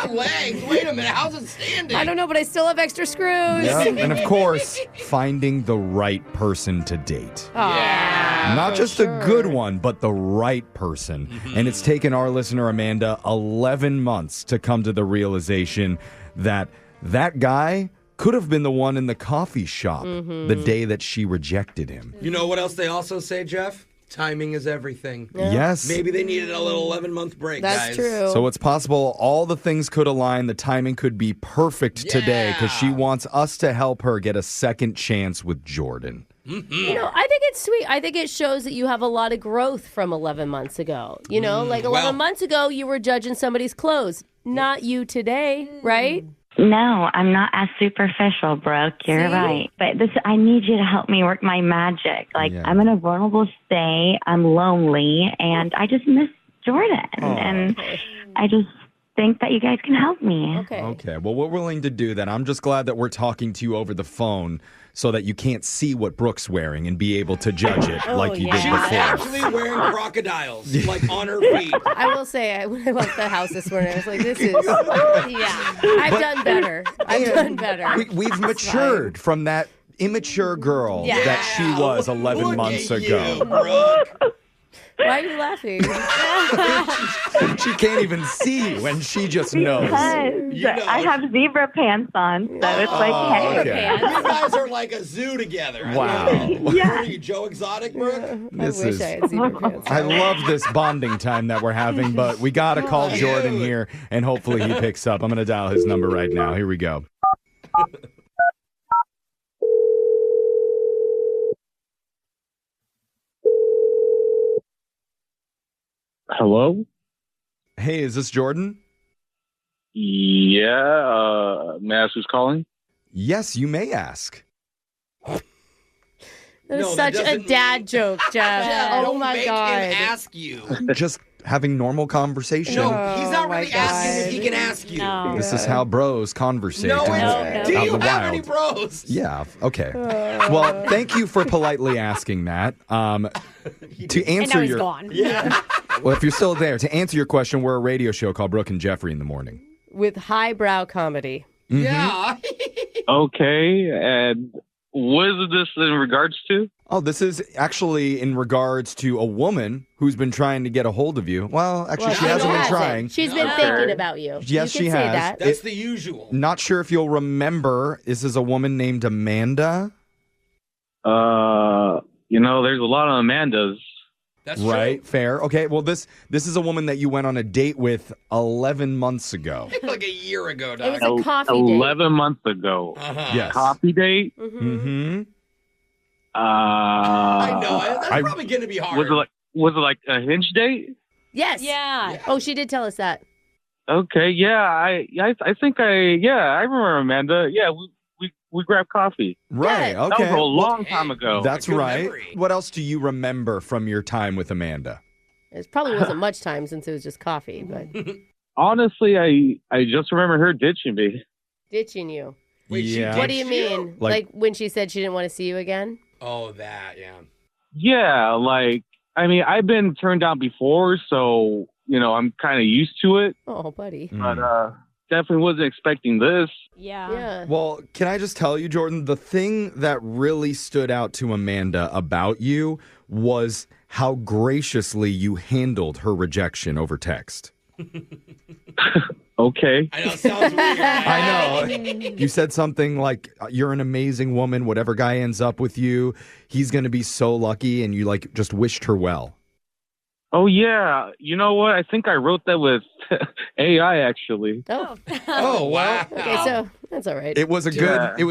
[SPEAKER 5] Legs? Wait a minute. How's it standing?
[SPEAKER 1] I don't know, but I still have extra screws.
[SPEAKER 3] Yep. And, of course, finding the right person to date.
[SPEAKER 1] Yeah.
[SPEAKER 3] Not just a good one, but the right person. And it's taken our listener, Amanda, 11 months to come to the realization that guy could have been the one in the coffee shop the day that she rejected him.
[SPEAKER 5] You know what else they also say, Jeff? Timing is everything.
[SPEAKER 3] Yeah. Yes.
[SPEAKER 5] Maybe they needed a little 11-month break,
[SPEAKER 1] That's
[SPEAKER 5] guys.
[SPEAKER 1] true.
[SPEAKER 3] So it's possible all the things could align. The timing could be perfect today because she wants us to help her get a second chance with Jordan.
[SPEAKER 1] You know, I think it's sweet. I think it shows that you have a lot of growth from 11 months ago. 11 months ago, you were judging somebody's clothes. Not you today, right?
[SPEAKER 10] No, I'm not as superficial, Brooke. You're right. But I need you to help me work my magic. I'm in a vulnerable state. I'm lonely, and I just miss Jordan. And I just think that you guys can help me.
[SPEAKER 3] Okay. Well, we're willing to do that. I'm just glad that we're talking to you over the phone so that you can't see what Brooke's wearing and be able to judge it like you did
[SPEAKER 5] She's
[SPEAKER 3] before.
[SPEAKER 5] actually wearing crocodiles, on her feet.
[SPEAKER 1] I will say, when I left the house this morning, I was like, this is, I've done better. I've done better.
[SPEAKER 3] We've matured from that immature girl that she was 11 months ago.
[SPEAKER 5] You, Brooke.
[SPEAKER 1] Why are you laughing?
[SPEAKER 3] She can't even see when she just knows.
[SPEAKER 10] I have zebra pants on, so it's hey.
[SPEAKER 5] You guys are like a zoo together.
[SPEAKER 3] Wow.
[SPEAKER 5] What are you, Joe Exotic, Brooke?
[SPEAKER 1] I wish I had zebra pants on.
[SPEAKER 3] I love this bonding time that we're having, but we got to call Jordan here, and hopefully he picks up. I'm going to dial his number right now. Here we go.
[SPEAKER 14] Hello?
[SPEAKER 3] Hey, is this Jordan?
[SPEAKER 14] Yeah, may I ask who's calling?
[SPEAKER 3] Yes, you may ask.
[SPEAKER 1] That was such a dad joke, Jeff. Oh my God.
[SPEAKER 5] Him ask you.
[SPEAKER 3] Just having normal conversation.
[SPEAKER 5] No, he's not really asking if he can ask you.
[SPEAKER 1] No.
[SPEAKER 3] This is how bros conversate.
[SPEAKER 5] Do you have any bros?
[SPEAKER 3] Yeah, okay. Well, thank you for politely asking that. To answer
[SPEAKER 2] and now he's
[SPEAKER 3] your
[SPEAKER 2] gone.
[SPEAKER 5] Yeah.
[SPEAKER 3] Well, if you're still there, to answer your question, we're a radio show called Brooke and Jeffrey in the Morning.
[SPEAKER 1] With highbrow comedy.
[SPEAKER 5] Yeah.
[SPEAKER 14] Okay, and what is this in regards to?
[SPEAKER 3] Oh, this is actually in regards to a woman who's been trying to get a hold of you. Well, actually, she hasn't been trying.
[SPEAKER 1] She's been thinking about you.
[SPEAKER 3] Yes,
[SPEAKER 1] you can
[SPEAKER 3] she
[SPEAKER 1] say
[SPEAKER 3] has.
[SPEAKER 1] That.
[SPEAKER 5] That's the usual.
[SPEAKER 3] Not sure if you'll remember. This is a woman named Amanda.
[SPEAKER 14] There's a lot of Amandas.
[SPEAKER 5] That's
[SPEAKER 3] right.
[SPEAKER 5] true.
[SPEAKER 3] Fair. Okay. Well, this is a woman that you went on a date with 11 months ago.
[SPEAKER 5] Like a year ago,
[SPEAKER 1] It was
[SPEAKER 5] Doc.
[SPEAKER 1] a coffee date.
[SPEAKER 14] 11 months ago.
[SPEAKER 3] Yes.
[SPEAKER 14] Coffee date?
[SPEAKER 3] Mm-hmm.
[SPEAKER 5] I know. That's probably going to be hard.
[SPEAKER 14] Was it like a hinge date?
[SPEAKER 1] Yes.
[SPEAKER 2] Yeah.
[SPEAKER 1] Oh, she did tell us that.
[SPEAKER 14] Okay, yeah, I think I remember Amanda. Yeah, we grabbed coffee.
[SPEAKER 3] Right.
[SPEAKER 1] Yeah.
[SPEAKER 3] Okay.
[SPEAKER 14] That was a long time ago.
[SPEAKER 3] That's
[SPEAKER 5] Good
[SPEAKER 3] right.
[SPEAKER 5] memory.
[SPEAKER 3] What else do you remember from your time with Amanda?
[SPEAKER 1] It probably wasn't much time since it was just coffee, but
[SPEAKER 14] Honestly, I just remember her ditching me.
[SPEAKER 1] ditching you.
[SPEAKER 5] Wait, she
[SPEAKER 3] Yeah.
[SPEAKER 1] What do you
[SPEAKER 5] ditched
[SPEAKER 1] mean?
[SPEAKER 3] Like-
[SPEAKER 1] Like when she said she didn't want to see you again?
[SPEAKER 5] Oh, that, yeah.
[SPEAKER 14] Yeah, I've been turned down before, so I'm kind of used to it.
[SPEAKER 1] Oh, buddy.
[SPEAKER 14] But definitely wasn't expecting this.
[SPEAKER 2] Yeah.
[SPEAKER 1] Yeah.
[SPEAKER 3] Well, can I just tell you, Jordan, the thing that really stood out to Amanda about you was how graciously you handled her rejection over text.
[SPEAKER 14] Okay.
[SPEAKER 5] I know, it sounds weird.
[SPEAKER 3] I know. You said something like, you're an amazing woman. Whatever guy ends up with you, he's going to be so lucky. And you just wished her well.
[SPEAKER 14] Oh yeah, you know what? I think I wrote that with AI actually.
[SPEAKER 1] Oh.
[SPEAKER 5] Oh, wow.
[SPEAKER 1] Okay, so that's all right.
[SPEAKER 3] It was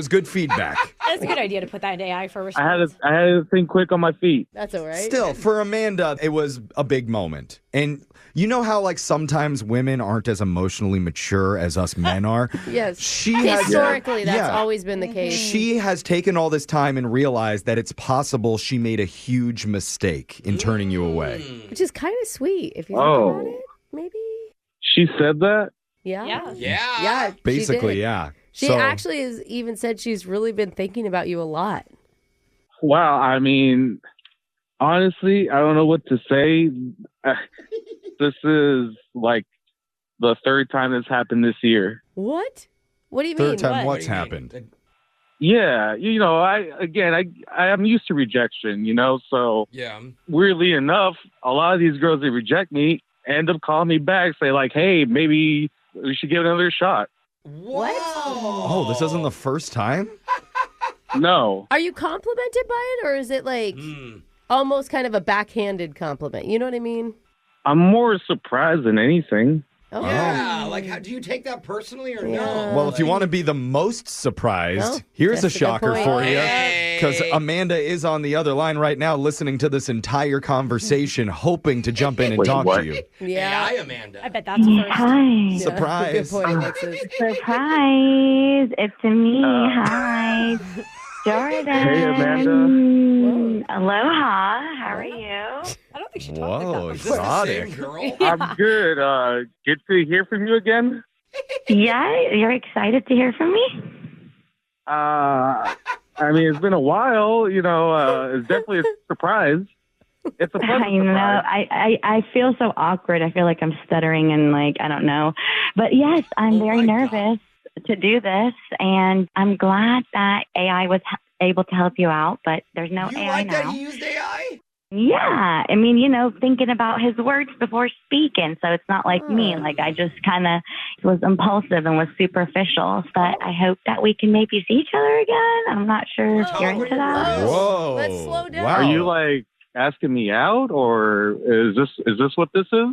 [SPEAKER 3] good feedback.
[SPEAKER 2] That's a good idea to put that in AI for
[SPEAKER 14] I had
[SPEAKER 2] response.
[SPEAKER 14] to think quick on my feet.
[SPEAKER 1] That's all right.
[SPEAKER 3] Still, for Amanda, it was a big moment. And you know how sometimes women aren't as emotionally mature as us men are?
[SPEAKER 1] Yes.
[SPEAKER 3] Historically,
[SPEAKER 1] that's always been the case.
[SPEAKER 3] She has taken all this time and realized that it's possible she made a huge mistake in turning you away.
[SPEAKER 1] Which is kind of sweet if you think
[SPEAKER 14] Oh.
[SPEAKER 1] about it. Maybe.
[SPEAKER 14] She said that?
[SPEAKER 1] Yeah.
[SPEAKER 2] Yeah.
[SPEAKER 5] Yeah.
[SPEAKER 1] Yeah.
[SPEAKER 3] Basically,
[SPEAKER 1] she did.
[SPEAKER 3] yeah.
[SPEAKER 1] She
[SPEAKER 3] So-
[SPEAKER 1] actually has even said she's really been thinking about you a lot.
[SPEAKER 14] Wow, honestly, I don't know what to say. This is like the third time this happened this year.
[SPEAKER 1] What? What do you
[SPEAKER 3] Third
[SPEAKER 1] mean?
[SPEAKER 3] time
[SPEAKER 1] What?
[SPEAKER 3] what's happened?
[SPEAKER 14] Yeah, I'm used to rejection, so
[SPEAKER 5] Yeah.
[SPEAKER 14] weirdly enough, a lot of these girls that reject me end up calling me back, say like, hey, maybe we should give it another shot.
[SPEAKER 1] What?
[SPEAKER 3] Oh, this isn't the first time?
[SPEAKER 14] No.
[SPEAKER 1] Are you complimented by it, or is it like almost kind of a backhanded compliment? You know what I mean?
[SPEAKER 14] I'm more surprised than anything.
[SPEAKER 1] Oh.
[SPEAKER 5] Yeah. Like, do you take that personally or no?
[SPEAKER 3] Well, if you want to be the most surprised,
[SPEAKER 1] Well,
[SPEAKER 3] here's a
[SPEAKER 1] that's a good
[SPEAKER 3] shocker
[SPEAKER 1] point.
[SPEAKER 3] for you.
[SPEAKER 5] Hey.
[SPEAKER 3] Because Amanda is on the other line right now listening to this entire conversation, hoping to jump in and
[SPEAKER 14] Wait,
[SPEAKER 3] talk
[SPEAKER 14] what?
[SPEAKER 3] to you.
[SPEAKER 1] Yeah.
[SPEAKER 5] Hi, Amanda.
[SPEAKER 2] I bet that's the first.
[SPEAKER 9] Hi.
[SPEAKER 1] Yeah,
[SPEAKER 3] Surprise.
[SPEAKER 1] Good point, Alexis.
[SPEAKER 9] Surprise. It's me. Hi. Jordan.
[SPEAKER 14] Hey, Amanda.
[SPEAKER 9] Aloha. How are you?
[SPEAKER 2] I don't think she talked
[SPEAKER 3] Whoa,
[SPEAKER 2] like
[SPEAKER 5] Is
[SPEAKER 2] that.
[SPEAKER 5] this the same
[SPEAKER 3] exotic.
[SPEAKER 5] girl?
[SPEAKER 14] I'm good. Good to hear from you again.
[SPEAKER 9] Yeah, you're excited to hear from me?
[SPEAKER 14] It's been a while, it's definitely a surprise. It's a pleasant
[SPEAKER 9] I know.
[SPEAKER 14] surprise.
[SPEAKER 9] I feel so awkward. I feel like I'm stuttering and I don't know. But yes, I'm very nervous to do this, and I'm glad that AI was able to help you out, but there's no
[SPEAKER 5] You
[SPEAKER 9] AI
[SPEAKER 5] like
[SPEAKER 9] now.
[SPEAKER 5] that he used AI?
[SPEAKER 9] Yeah. Thinking about his words before speaking. So it's not like me. I just kind of was impulsive and was superficial. But I hope that we can maybe see each other again. I'm not sure if you're into that.
[SPEAKER 3] Whoa.
[SPEAKER 1] Let's slow down.
[SPEAKER 3] Wow.
[SPEAKER 14] Are you asking me out, or is this what this is?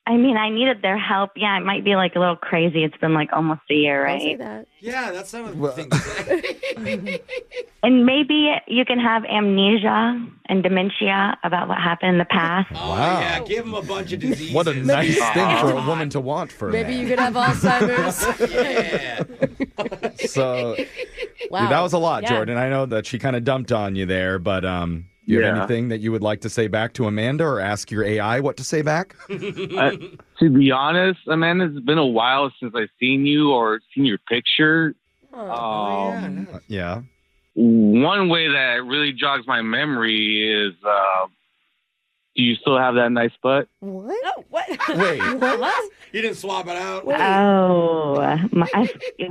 [SPEAKER 9] I needed their help. Yeah, it might be a little crazy. It's been almost a year,
[SPEAKER 1] Don't say
[SPEAKER 9] right?
[SPEAKER 1] that.
[SPEAKER 5] Yeah, that's not a thing to say.
[SPEAKER 9] And maybe you can have amnesia and dementia about what happened in the past.
[SPEAKER 5] Oh,
[SPEAKER 3] Wow.
[SPEAKER 5] yeah, give him a bunch of diseases.
[SPEAKER 3] What a nice thing for a woman to want for
[SPEAKER 1] Maybe
[SPEAKER 3] man.
[SPEAKER 1] you could have Alzheimer's.
[SPEAKER 5] Yeah.
[SPEAKER 3] So
[SPEAKER 1] Wow.
[SPEAKER 3] that was a lot,
[SPEAKER 2] Yeah.
[SPEAKER 3] Jordan. I know that she kind of dumped on you there, but you have
[SPEAKER 14] Yeah.
[SPEAKER 3] anything that you would like to say back to Amanda, or ask your AI what to say back?
[SPEAKER 14] To be honest, Amanda, it's been a while since I've seen you or seen your picture.
[SPEAKER 3] Yeah.
[SPEAKER 14] One way that really jogs my memory is Do you still have that nice butt?
[SPEAKER 1] What?
[SPEAKER 2] Oh, what?
[SPEAKER 3] Wait.
[SPEAKER 1] What?
[SPEAKER 5] You didn't swap it out?
[SPEAKER 9] Oh,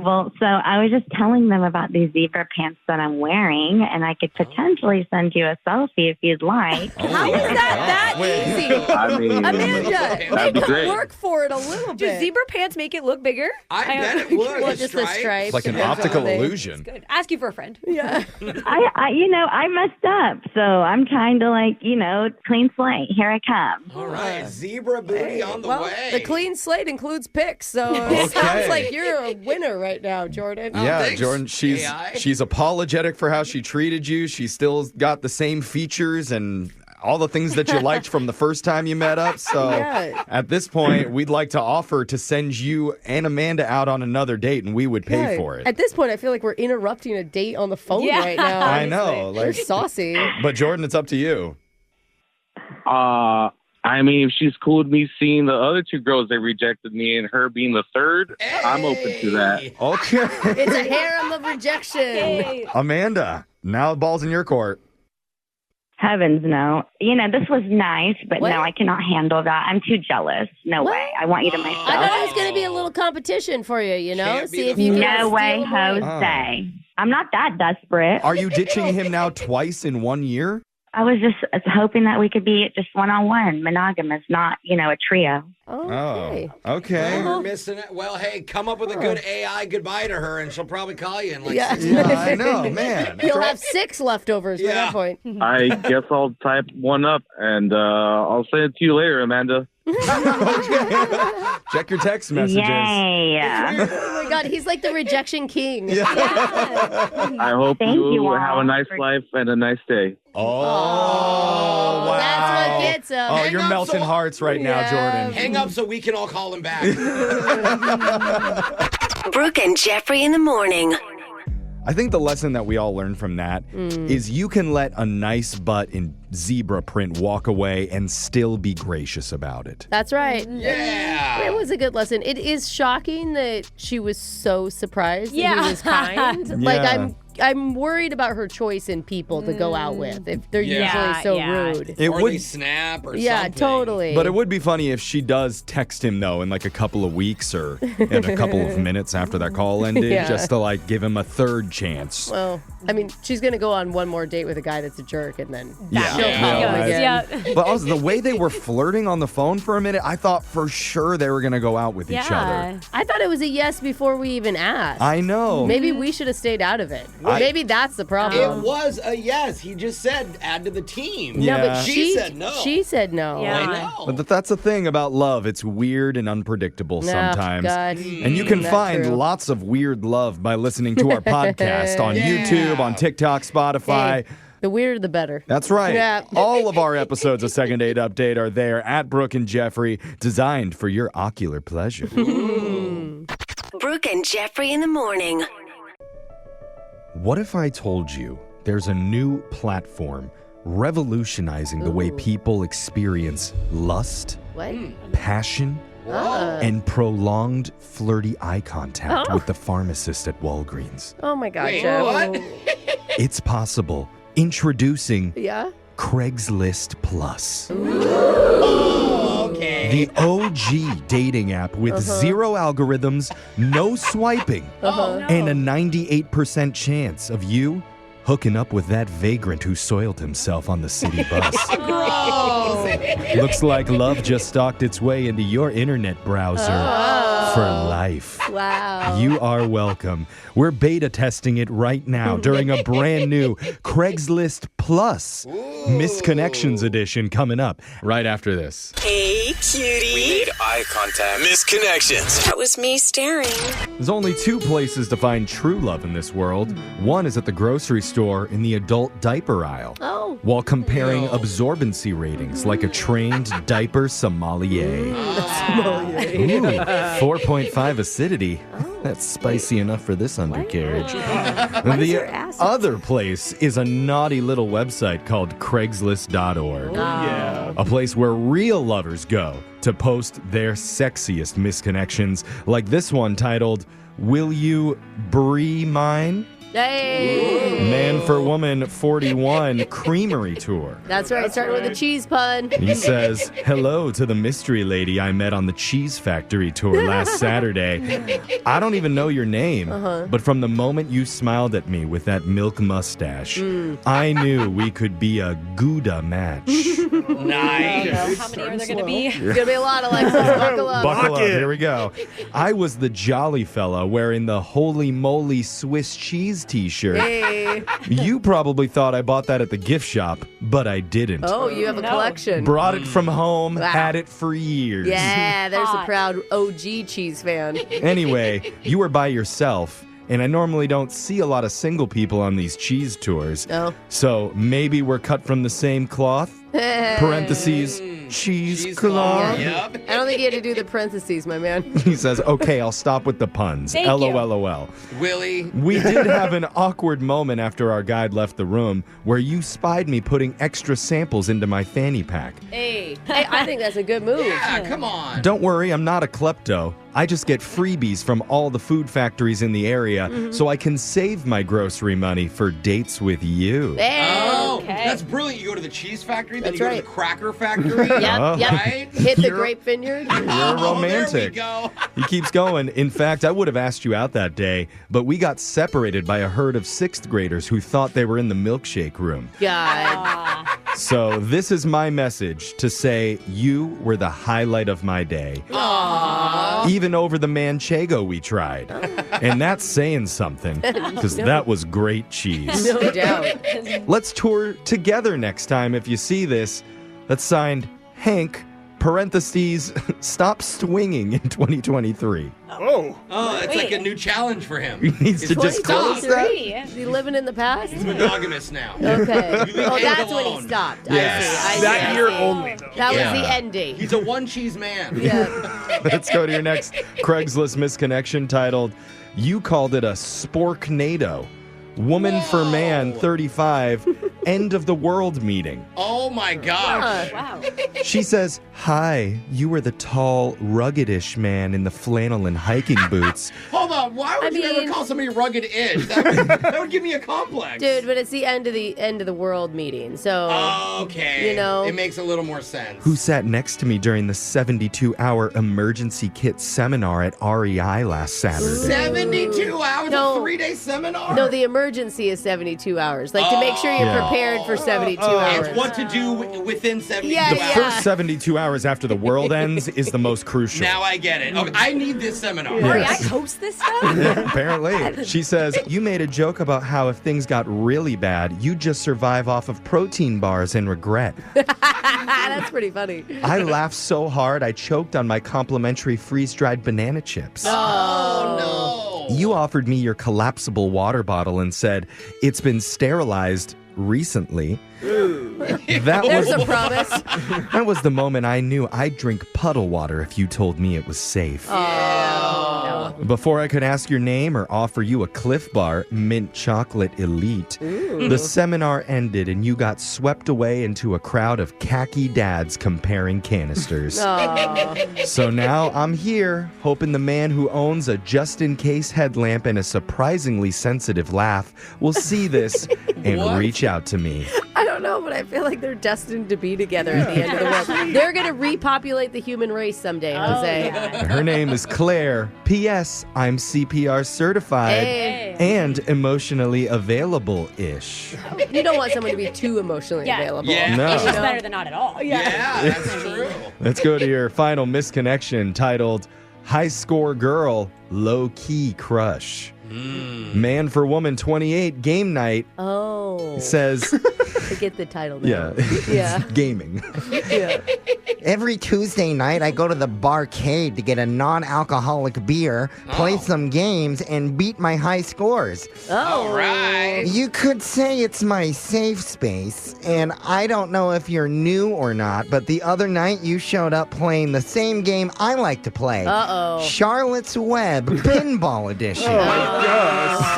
[SPEAKER 9] well, so I was just telling them about these zebra pants that I'm wearing, and I could potentially send you a selfie if you'd like.
[SPEAKER 1] How is that easy?
[SPEAKER 14] I mean,
[SPEAKER 1] Amanda,
[SPEAKER 14] that'd be
[SPEAKER 1] make
[SPEAKER 14] great.
[SPEAKER 1] them work for it a little
[SPEAKER 2] Do
[SPEAKER 1] bit.
[SPEAKER 2] zebra pants make it look bigger?
[SPEAKER 5] I bet it would.
[SPEAKER 1] Well,
[SPEAKER 5] The
[SPEAKER 1] just the stripes.
[SPEAKER 3] It's like an
[SPEAKER 1] and
[SPEAKER 3] optical
[SPEAKER 1] something.
[SPEAKER 3] illusion.
[SPEAKER 2] Good. Ask you for a friend.
[SPEAKER 1] Yeah.
[SPEAKER 9] I messed up, so I'm trying to clean slate. Here I come.
[SPEAKER 5] All right, zebra booty on the way.
[SPEAKER 1] The clean slate includes pics, so it sounds like you're a winner right now, Jordan.
[SPEAKER 3] Yeah,
[SPEAKER 5] thanks,
[SPEAKER 3] Jordan, she's apologetic for how she treated you. She still got the same features and all the things that you liked from the first time you met up. So
[SPEAKER 1] Yeah.
[SPEAKER 3] at this point, we'd like to offer to send you and Amanda out on another date, and we would pay
[SPEAKER 1] Yeah.
[SPEAKER 3] for it.
[SPEAKER 1] At this point, I feel like we're interrupting a date on the phone
[SPEAKER 2] Yeah.
[SPEAKER 1] right now.
[SPEAKER 3] I know.
[SPEAKER 1] You're
[SPEAKER 3] Like,
[SPEAKER 1] saucy.
[SPEAKER 3] but Jordan, it's up to you.
[SPEAKER 14] I mean, if she's cool with me seeing the other two girls that rejected me and her being the third, I'm open to that.
[SPEAKER 3] Okay.
[SPEAKER 1] It's a harem of rejection.
[SPEAKER 3] Amanda, now the ball's in your court.
[SPEAKER 9] Heavens no. This was nice, but
[SPEAKER 1] What?
[SPEAKER 9] no, I cannot handle that. I'm too jealous. No
[SPEAKER 1] What?
[SPEAKER 9] way. I want you to myself.
[SPEAKER 1] I thought it was going to be a little competition for you,
[SPEAKER 5] Can't be
[SPEAKER 1] See
[SPEAKER 5] the
[SPEAKER 1] if you can
[SPEAKER 9] No
[SPEAKER 1] steal
[SPEAKER 9] way,
[SPEAKER 1] mine.
[SPEAKER 9] Jose. I'm not that desperate.
[SPEAKER 3] Are you ditching him now twice in 1 year?
[SPEAKER 9] I was just hoping that we could be just one-on-one, monogamous, not, a trio.
[SPEAKER 1] Okay.
[SPEAKER 3] Oh, okay.
[SPEAKER 5] We're missing it. Well, hey, come up with a good AI goodbye to her, and she'll probably call you in like
[SPEAKER 1] Yeah.
[SPEAKER 5] 6
[SPEAKER 3] Yeah,
[SPEAKER 5] months.
[SPEAKER 3] I know, man.
[SPEAKER 1] You'll have 6 leftovers by
[SPEAKER 5] Yeah.
[SPEAKER 1] that point.
[SPEAKER 14] I guess I'll type one up and I'll send it to you later, Amanda.
[SPEAKER 3] Check your text messages.
[SPEAKER 9] Yay.
[SPEAKER 1] Oh my God, he's like the rejection king.
[SPEAKER 14] I hope
[SPEAKER 9] Thank you all
[SPEAKER 14] have a nice
[SPEAKER 9] for-
[SPEAKER 14] life and a nice day.
[SPEAKER 3] Oh, wow.
[SPEAKER 1] That's what gets him.
[SPEAKER 3] Oh,
[SPEAKER 5] Hang
[SPEAKER 3] you're
[SPEAKER 5] up
[SPEAKER 3] melting
[SPEAKER 5] so-
[SPEAKER 3] hearts right now,
[SPEAKER 1] Yeah.
[SPEAKER 3] Jordan.
[SPEAKER 5] Hang up so we can all call him back.
[SPEAKER 6] Brooke and Jeffrey in the morning.
[SPEAKER 3] I think the lesson that we all learned from that is you can let a nice butt in zebra print walk away and still be gracious about it.
[SPEAKER 1] That's right.
[SPEAKER 5] Yeah.
[SPEAKER 1] It was a good lesson. It is shocking that she was so surprised that
[SPEAKER 2] Yeah.
[SPEAKER 1] he was kind. Like
[SPEAKER 3] Yeah.
[SPEAKER 1] I'm worried about her choice in people to go out with if they're
[SPEAKER 5] Yeah.
[SPEAKER 1] usually so
[SPEAKER 2] Yeah.
[SPEAKER 1] rude.
[SPEAKER 3] It
[SPEAKER 5] or
[SPEAKER 3] would,
[SPEAKER 5] they snap or
[SPEAKER 1] Yeah,
[SPEAKER 5] something.
[SPEAKER 1] totally.
[SPEAKER 3] but it would be funny if she does text him though in like a couple of weeks or in a couple of minutes after that call ended,
[SPEAKER 1] Yeah.
[SPEAKER 3] just to like give him a third chance.
[SPEAKER 1] Well, I mean, she's gonna go on one more date with a guy that's a jerk, and then
[SPEAKER 3] Yeah.
[SPEAKER 1] she'll
[SPEAKER 3] Yeah.
[SPEAKER 1] call him
[SPEAKER 3] Right.
[SPEAKER 1] again.
[SPEAKER 2] Yeah.
[SPEAKER 3] But also the way they were flirting on the phone for a minute, I thought for sure they were gonna go out with each other.
[SPEAKER 1] I thought it was a yes before we even asked.
[SPEAKER 3] I know.
[SPEAKER 1] Maybe we should have stayed out of it.
[SPEAKER 3] I-
[SPEAKER 1] Maybe that's the problem.
[SPEAKER 5] It was a yes. He just said add to the team.
[SPEAKER 3] Yeah.
[SPEAKER 1] No, but
[SPEAKER 5] She said no.
[SPEAKER 1] She said no.
[SPEAKER 2] Yeah.
[SPEAKER 5] I know.
[SPEAKER 3] But that's the thing about love. It's weird and unpredictable
[SPEAKER 1] Oh,
[SPEAKER 3] sometimes.
[SPEAKER 1] God.
[SPEAKER 3] And you can
[SPEAKER 1] Not
[SPEAKER 3] find
[SPEAKER 1] true.
[SPEAKER 3] lots of weird love by listening to our podcast on
[SPEAKER 5] Yeah.
[SPEAKER 3] YouTube, on TikTok, Spotify.
[SPEAKER 1] Hey, the weirder, the better.
[SPEAKER 3] That's right.
[SPEAKER 1] Yeah.
[SPEAKER 3] All of our episodes of Second Date Update are there at Brooke and Jeffrey, designed for your ocular pleasure.
[SPEAKER 6] Brooke and Jeffrey in the morning.
[SPEAKER 3] What if I told you there's a new platform revolutionizing the way people experience lust,
[SPEAKER 1] What?
[SPEAKER 3] passion, and prolonged flirty eye contact
[SPEAKER 1] Oh.
[SPEAKER 3] with the pharmacist at Walgreens?
[SPEAKER 1] Oh my God,
[SPEAKER 5] Wait,
[SPEAKER 1] Jeff.
[SPEAKER 5] what?
[SPEAKER 3] It's possible. Introducing
[SPEAKER 1] Yeah.
[SPEAKER 3] Craigslist Plus.
[SPEAKER 5] Okay.
[SPEAKER 3] The OG dating app with zero algorithms, no swiping, and a 98% chance of you hooking up with that vagrant who soiled himself on the city bus. Looks like love just stalked its way into your internet browser for life.
[SPEAKER 1] Wow.
[SPEAKER 3] You are welcome. We're beta testing it right now during a brand new Craigslist Plus Missed Connections edition coming up right after this.
[SPEAKER 6] Hey, cutie.
[SPEAKER 12] We made eye contact. Misconnections.
[SPEAKER 6] That was me staring.
[SPEAKER 3] There's only 2 places to find true love in this world. One is at the grocery store in the adult diaper aisle.
[SPEAKER 1] Oh.
[SPEAKER 3] While comparing absorbency ratings like a trained diaper sommelier. Ooh, 4.5 acidity. That's spicy enough for this undercarriage. The other place is a naughty little website called Craigslist.org.
[SPEAKER 4] Yeah.
[SPEAKER 3] A place where real lovers go to post their sexiest misconnections, like this one titled, "Will You Brie Mine?"
[SPEAKER 1] Hey.
[SPEAKER 3] Man for Woman 41 Creamery Tour.
[SPEAKER 1] That's right. Starting with a cheese pun.
[SPEAKER 3] He says, hello to the mystery lady I met on the Cheese Factory tour last Saturday. I don't even know your name, but from the moment you smiled at me with that milk mustache, I knew we could be a Gouda match.
[SPEAKER 5] Nice.
[SPEAKER 2] How many are there going to be?
[SPEAKER 1] It's going to be a lot, Alexis. Buckle up.
[SPEAKER 3] Buckle up. Here we go. I was the jolly fella wearing the Holy Moly Swiss cheese t-shirt.
[SPEAKER 1] Hey.
[SPEAKER 3] You probably thought I bought that at the gift shop, but I didn't.
[SPEAKER 1] Oh, you have a collection.
[SPEAKER 3] Brought it from home,
[SPEAKER 1] Wow.
[SPEAKER 3] had it for years.
[SPEAKER 1] Yeah, there's a proud OG cheese fan.
[SPEAKER 3] Anyway, you were by yourself, and I normally don't see a lot of single people on these cheese tours.
[SPEAKER 1] Oh.
[SPEAKER 3] So maybe we're cut from the same cloth? Parentheses, cheese cloth.
[SPEAKER 5] Yep.
[SPEAKER 1] I don't think you had to do the parentheses, my man.
[SPEAKER 3] He says, okay, I'll stop with the puns.
[SPEAKER 2] Thank you.
[SPEAKER 3] LOLOL.
[SPEAKER 5] Willie.
[SPEAKER 3] We did have an awkward moment after our guide left the room where you spied me putting extra samples into my fanny pack.
[SPEAKER 1] Hey, I think that's a good move.
[SPEAKER 5] Yeah, come on.
[SPEAKER 3] Don't worry, I'm not a klepto. I just get freebies from all the food factories in the area so I can save my grocery money for dates with you.
[SPEAKER 5] Oh,
[SPEAKER 2] Okay.
[SPEAKER 5] that's brilliant. You go to the cheese factory, then
[SPEAKER 1] That's
[SPEAKER 5] you go
[SPEAKER 1] right.
[SPEAKER 5] to the cracker factory.
[SPEAKER 1] Yep, yep.
[SPEAKER 5] Right?
[SPEAKER 1] Hit the
[SPEAKER 3] You're-
[SPEAKER 1] grape vineyard.
[SPEAKER 3] You're romantic.
[SPEAKER 5] There we go.
[SPEAKER 3] He keeps going. In fact, I would have asked you out that day, but we got separated by a herd of 6th graders who thought they were in the milkshake room.
[SPEAKER 1] God.
[SPEAKER 3] So this is my message to say you were the highlight of my day. Even over the manchego we tried. And that's saying something, because that was great cheese.
[SPEAKER 1] No doubt.
[SPEAKER 3] Let's tour together next time if you see this. That's signed Hank, parentheses, stop swinging in 2023.
[SPEAKER 4] Oh.
[SPEAKER 5] Oh, it's like a new challenge for him.
[SPEAKER 3] He needs to just close that.
[SPEAKER 1] 23? Is he living in the past?
[SPEAKER 5] He's monogamous now.
[SPEAKER 1] Okay.
[SPEAKER 5] You leave
[SPEAKER 1] Oh,
[SPEAKER 5] Hank
[SPEAKER 1] that's when he
[SPEAKER 5] alone.
[SPEAKER 1] stopped.
[SPEAKER 3] Yes.
[SPEAKER 1] I see.
[SPEAKER 4] That
[SPEAKER 1] I
[SPEAKER 4] year
[SPEAKER 1] see.
[SPEAKER 4] only, though.
[SPEAKER 1] That
[SPEAKER 3] Yeah.
[SPEAKER 1] was the ending.
[SPEAKER 5] He's a one cheese man.
[SPEAKER 1] Yeah.
[SPEAKER 3] Let's go to your next Craigslist misconnection titled, You Called It a Sporknado. Woman for Man, 35, end of the world meeting.
[SPEAKER 5] Oh my gosh.
[SPEAKER 2] Wow.
[SPEAKER 3] She says, hi, you were the tall, ruggedish man in the flannel and hiking boots.
[SPEAKER 5] Hold on. Why would
[SPEAKER 1] I
[SPEAKER 5] you ever
[SPEAKER 1] mean-
[SPEAKER 5] call somebody rugged-ish? That would give me a complex.
[SPEAKER 1] Dude, but it's the end of the world meeting. So
[SPEAKER 5] Okay.
[SPEAKER 1] You know.
[SPEAKER 5] It makes a little more sense.
[SPEAKER 3] Who sat next to me during the 72-hour emergency kit seminar at REI last Saturday.
[SPEAKER 5] 72 hours,
[SPEAKER 1] No.
[SPEAKER 5] a 3-day seminar?
[SPEAKER 1] no, the emergency is 72 hours. Like to make sure you're
[SPEAKER 3] Yeah.
[SPEAKER 1] prepared for 72 hours.
[SPEAKER 5] It's what to do within 72
[SPEAKER 1] Yeah,
[SPEAKER 5] hours.
[SPEAKER 1] yeah.
[SPEAKER 3] First 72 hours after the world ends is the most crucial.
[SPEAKER 5] Now I get it. Okay, I need this seminar.
[SPEAKER 2] Sorry,
[SPEAKER 3] Yes.
[SPEAKER 2] I host this stuff?
[SPEAKER 3] Apparently. She says, you made a joke about how if things got really bad, you'd just survive off of protein bars and regret.
[SPEAKER 1] That's pretty funny.
[SPEAKER 3] I laughed so hard I choked on my complimentary freeze-dried banana chips.
[SPEAKER 5] Oh, no.
[SPEAKER 3] You offered me your collapsible water bottle and said, it's been sterilized recently. That
[SPEAKER 1] There's
[SPEAKER 3] was
[SPEAKER 1] a promise.
[SPEAKER 3] that was the moment I knew I'd drink puddle water if you told me it was safe.
[SPEAKER 1] Oh,
[SPEAKER 3] Before I could ask your name or offer you a Cliff Bar mint chocolate elite, the seminar ended and you got swept away into a crowd of khaki dads comparing canisters. So now I'm here, hoping the man who owns a just-in-case headlamp and a surprisingly sensitive laugh will see this and
[SPEAKER 5] What?
[SPEAKER 3] reach out to me.
[SPEAKER 1] I don't know, but I feel like they're destined to be together at the end of the world. They're going to repopulate the human race someday, Jose.
[SPEAKER 3] Her name is Claire. P.S. I'm CPR certified
[SPEAKER 1] Hey.
[SPEAKER 3] and emotionally available-ish.
[SPEAKER 1] You don't want someone to be too emotionally
[SPEAKER 2] Yeah.
[SPEAKER 1] available.
[SPEAKER 5] Yeah.
[SPEAKER 3] No.
[SPEAKER 2] It's just better than not at all.
[SPEAKER 5] Yeah, that's true.
[SPEAKER 3] Let's go to your final misconnection titled High Score Girl, Low Key Crush. Man for Woman 28 Game Night
[SPEAKER 1] Oh.
[SPEAKER 3] says,
[SPEAKER 1] I get the title now.
[SPEAKER 3] yeah, gaming.
[SPEAKER 1] Yeah.
[SPEAKER 15] Every Tuesday night, I go to the barcade to get a non-alcoholic beer, play some games, and beat my high scores.
[SPEAKER 5] All right.
[SPEAKER 15] You could say it's my safe space, and I don't know if you're new or not, but the other night you showed up playing the same game I like to play.
[SPEAKER 1] Uh-oh.
[SPEAKER 15] Charlotte's Web Pinball Edition.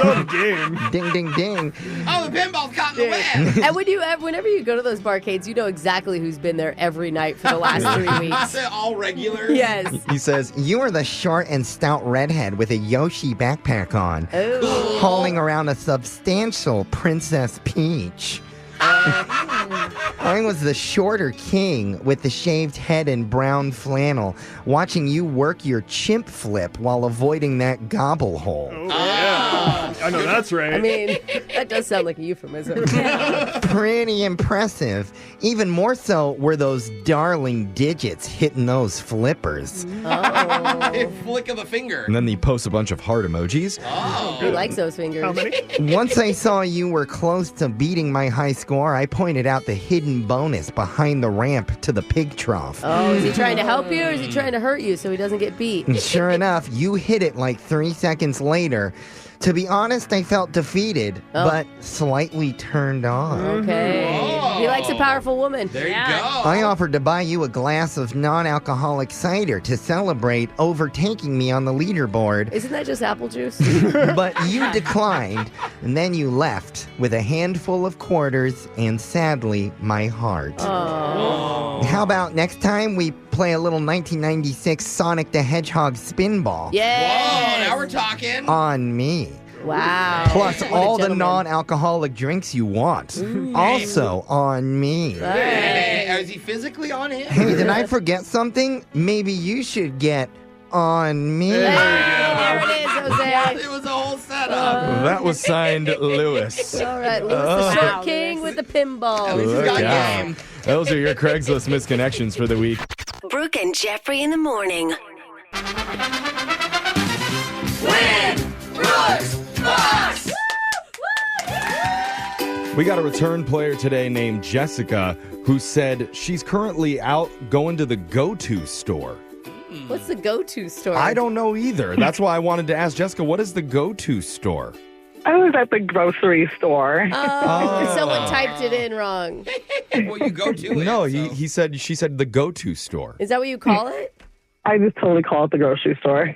[SPEAKER 4] Some game.
[SPEAKER 15] Ding, ding, ding.
[SPEAKER 5] Oh, the pinball's caught in the wind.
[SPEAKER 1] And whenever you go to those barcades, you know exactly who's been there every night for the last 3 weeks.
[SPEAKER 5] They're all regulars.
[SPEAKER 1] Yes.
[SPEAKER 15] He says, you are the short and stout redhead with a Yoshi backpack on,
[SPEAKER 1] Oh.
[SPEAKER 15] hauling around a substantial Princess Peach. I was the shorter king with the shaved head and brown flannel, watching you work your chimp flip while avoiding that gobble hole.
[SPEAKER 4] Oh, yeah. I know that's right.
[SPEAKER 1] I mean, that does sound like a euphemism.
[SPEAKER 15] Pretty impressive. Even more so were those darling digits hitting those flippers.
[SPEAKER 5] A flick of the finger.
[SPEAKER 3] And then he posts a bunch of heart emojis.
[SPEAKER 5] Oh.
[SPEAKER 1] He likes those fingers.
[SPEAKER 4] How many?
[SPEAKER 15] Once I saw you were close to beating my high score, I pointed out the hidden bonus behind the ramp to the pig trough.
[SPEAKER 1] Oh, is he trying to help you or is he trying to hurt you so he doesn't get beat?
[SPEAKER 15] And sure enough, you hit it like 3 seconds later. To be honest, I felt defeated, but slightly turned on.
[SPEAKER 1] Okay. He likes a powerful woman.
[SPEAKER 5] There you go.
[SPEAKER 15] I offered to buy you a glass of non-alcoholic cider to celebrate overtaking me on the leaderboard.
[SPEAKER 1] Isn't that just apple juice?
[SPEAKER 15] But you declined, and then you left with a handful of quarters and, sadly, my heart.
[SPEAKER 1] Oh.
[SPEAKER 15] How about next time we play a little 1996 Sonic the Hedgehog spinball?
[SPEAKER 1] Yeah.
[SPEAKER 5] Whoa, now we're talking.
[SPEAKER 15] On me.
[SPEAKER 1] Wow.
[SPEAKER 15] Plus
[SPEAKER 1] What a
[SPEAKER 15] all the
[SPEAKER 1] gentleman.
[SPEAKER 15] non-alcoholic drinks you want. Also on me.
[SPEAKER 5] Hey, is he physically on him?
[SPEAKER 15] Hey, did I forget something? Maybe you should get on me.
[SPEAKER 1] There it is, Jose.
[SPEAKER 5] It was a whole setup.
[SPEAKER 3] That was signed Lewis.
[SPEAKER 1] All right, Lewis the short king with the pinball.
[SPEAKER 3] Look out. Those are your Craigslist misconnections for the week.
[SPEAKER 6] Brooke and Jeffrey in the morning.
[SPEAKER 3] We got a return player today named Jessica who said she's currently out going to the go-to store.
[SPEAKER 1] What's the go-to store?
[SPEAKER 3] I don't know either. That's why I wanted to ask Jessica, what is the go-to store?
[SPEAKER 11] I was at the grocery store.
[SPEAKER 1] Oh, someone typed it in wrong.
[SPEAKER 5] Well, you go to it.
[SPEAKER 3] No,
[SPEAKER 5] so.
[SPEAKER 3] she said the go-to store.
[SPEAKER 1] Is that what you call it?
[SPEAKER 11] I just totally call it the grocery store.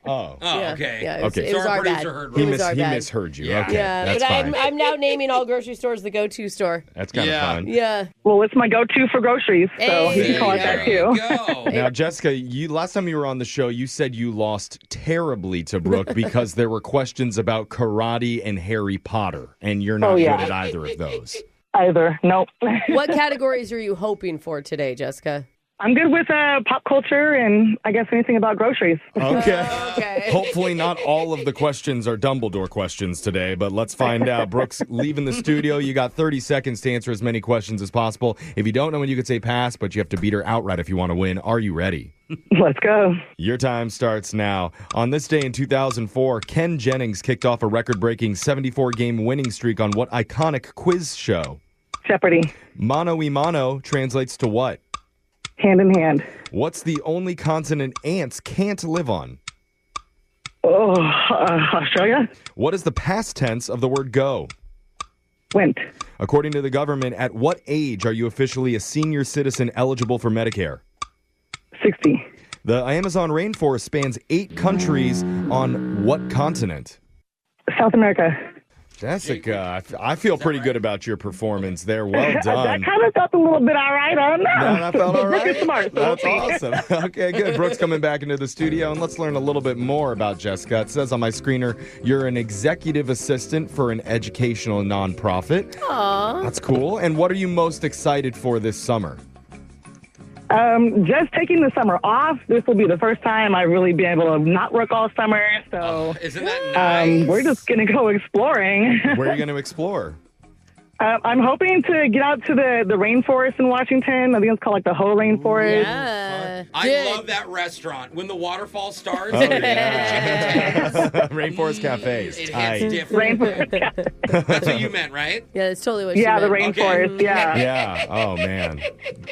[SPEAKER 3] Oh.
[SPEAKER 5] Oh,
[SPEAKER 1] Yeah,
[SPEAKER 5] okay.
[SPEAKER 1] yeah, it was-
[SPEAKER 3] Okay.
[SPEAKER 1] it was
[SPEAKER 5] So our
[SPEAKER 1] our bad.
[SPEAKER 5] producer heard
[SPEAKER 1] It
[SPEAKER 3] He,
[SPEAKER 1] was our
[SPEAKER 3] he
[SPEAKER 1] bad.
[SPEAKER 3] misheard you.
[SPEAKER 5] Yeah.
[SPEAKER 3] Okay,
[SPEAKER 1] Yeah,
[SPEAKER 3] that's
[SPEAKER 1] but
[SPEAKER 3] fine.
[SPEAKER 1] I'm now naming all grocery stores the go-to store.
[SPEAKER 3] That's kind of
[SPEAKER 5] Yeah.
[SPEAKER 3] fun.
[SPEAKER 1] Yeah.
[SPEAKER 11] Well, it's my go-to for groceries, so you can call it that
[SPEAKER 5] There
[SPEAKER 11] too.
[SPEAKER 5] you go.
[SPEAKER 3] Now, Jessica, last time you were on the show, you said you lost terribly to Brooke because there were questions about karate and Harry Potter, and you're not
[SPEAKER 11] Oh, yeah.
[SPEAKER 3] good at either of those.
[SPEAKER 11] Either. Nope.
[SPEAKER 1] What categories are you hoping for today, Jessica?
[SPEAKER 11] I'm good with pop culture and I guess anything about groceries.
[SPEAKER 3] Okay.
[SPEAKER 1] Okay.
[SPEAKER 3] Hopefully not all of the questions are Dumbledore questions today, but let's find out. Brooke's leaving the studio. You got 30 seconds to answer as many questions as possible. If you don't know when you could say pass, but you have to beat her outright if you want to win. Are you ready?
[SPEAKER 11] Let's go.
[SPEAKER 3] Your time starts now. On this day in 2004, Ken Jennings kicked off a record-breaking 74-game winning streak on what iconic quiz show?
[SPEAKER 11] Jeopardy.
[SPEAKER 3] Mano y mano translates to what?
[SPEAKER 11] Hand in hand.
[SPEAKER 3] What's the only continent ants can't live on?
[SPEAKER 11] Oh, Australia?
[SPEAKER 3] What is the past tense of the word go?
[SPEAKER 11] Went.
[SPEAKER 3] According to the government, at what age are you officially a senior citizen eligible for Medicare?
[SPEAKER 11] 60.
[SPEAKER 3] The Amazon rainforest spans 8 countries on what continent?
[SPEAKER 11] South America.
[SPEAKER 3] Jessica, I feel pretty good about your performance there. Well
[SPEAKER 11] That
[SPEAKER 3] done.
[SPEAKER 11] kind of felt a little bit all right. I don't know.
[SPEAKER 3] No, that felt all
[SPEAKER 11] Brooke
[SPEAKER 3] right.
[SPEAKER 11] is smart, so
[SPEAKER 3] That's
[SPEAKER 11] we'll see.
[SPEAKER 3] awesome. Okay, good. Brooke's coming back into the studio, and let's learn a little bit more about Jessica. It says on my screener, you're an executive assistant for an educational nonprofit.
[SPEAKER 1] Aww.
[SPEAKER 3] That's cool. And what are you most excited for this summer?
[SPEAKER 11] Just taking the summer off. This will be the first time I've really been able to not work all summer. So
[SPEAKER 5] Isn't that nice?
[SPEAKER 11] we're just going to go exploring.
[SPEAKER 3] Where are you going to explore?
[SPEAKER 11] I'm hoping to get out to the rainforest in Washington. I think it's called like the Hoh Rainforest.
[SPEAKER 1] Yeah.
[SPEAKER 5] I love that restaurant. When the waterfall starts,
[SPEAKER 3] Oh, yeah. Rainforest Cafe is
[SPEAKER 5] it
[SPEAKER 3] tight.
[SPEAKER 5] hits different.
[SPEAKER 11] Rainforest.
[SPEAKER 5] That's what you meant, right?
[SPEAKER 1] Yeah, that's totally what
[SPEAKER 11] Yeah,
[SPEAKER 1] she
[SPEAKER 11] the
[SPEAKER 1] meant.
[SPEAKER 11] rainforest.
[SPEAKER 5] Okay.
[SPEAKER 11] Yeah.
[SPEAKER 3] Yeah. Oh, man.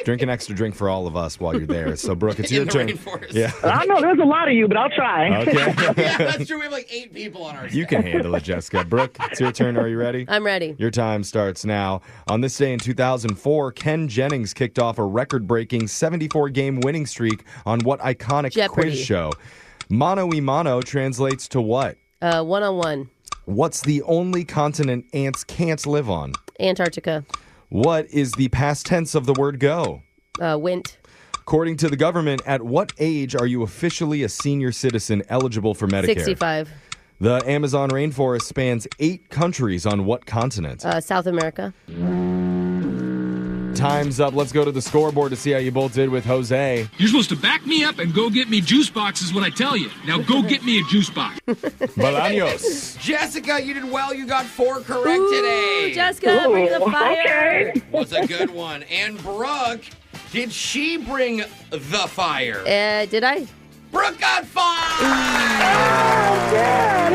[SPEAKER 3] Drink an extra drink for all of us while you're there. So, Brooke, it's your
[SPEAKER 5] In the
[SPEAKER 3] turn.
[SPEAKER 5] rainforest.
[SPEAKER 3] Yeah.
[SPEAKER 11] I know there's a lot of you, but I'll try.
[SPEAKER 3] Okay.
[SPEAKER 5] Yeah, that's true. We have like 8 people on our
[SPEAKER 3] You
[SPEAKER 5] staff.
[SPEAKER 3] can handle it, Jessica. Brooke, it's your turn. Are you ready?
[SPEAKER 1] I'm ready.
[SPEAKER 3] Your time starts now. On this day in 2004, Ken Jennings kicked off a record-breaking 74-game winning streak on what iconic
[SPEAKER 1] Jeopardy.
[SPEAKER 3] quiz show? Mano y mano translates to what?
[SPEAKER 1] 1-on-1.
[SPEAKER 3] What's the only continent ants can't live on?
[SPEAKER 1] Antarctica.
[SPEAKER 3] What is the past tense of the word go?
[SPEAKER 1] Went.
[SPEAKER 3] According to the government, at what age are you officially a senior citizen eligible for Medicare?
[SPEAKER 1] 65.
[SPEAKER 3] The Amazon rainforest spans 8 countries on what continent?
[SPEAKER 1] South America.
[SPEAKER 3] Time's up. Let's go to the scoreboard to see how you both did with Jose.
[SPEAKER 16] You're supposed to back me up and go get me juice boxes when I tell you. Now go get me a juice box.
[SPEAKER 3] Bolaños.
[SPEAKER 5] Jessica, you did well. You got 4 correct today.
[SPEAKER 1] Jessica, bring the fire.
[SPEAKER 13] Okay.
[SPEAKER 5] Was a good one. And Brooke, did she bring the fire?
[SPEAKER 1] Did I?
[SPEAKER 5] Brooke got 5!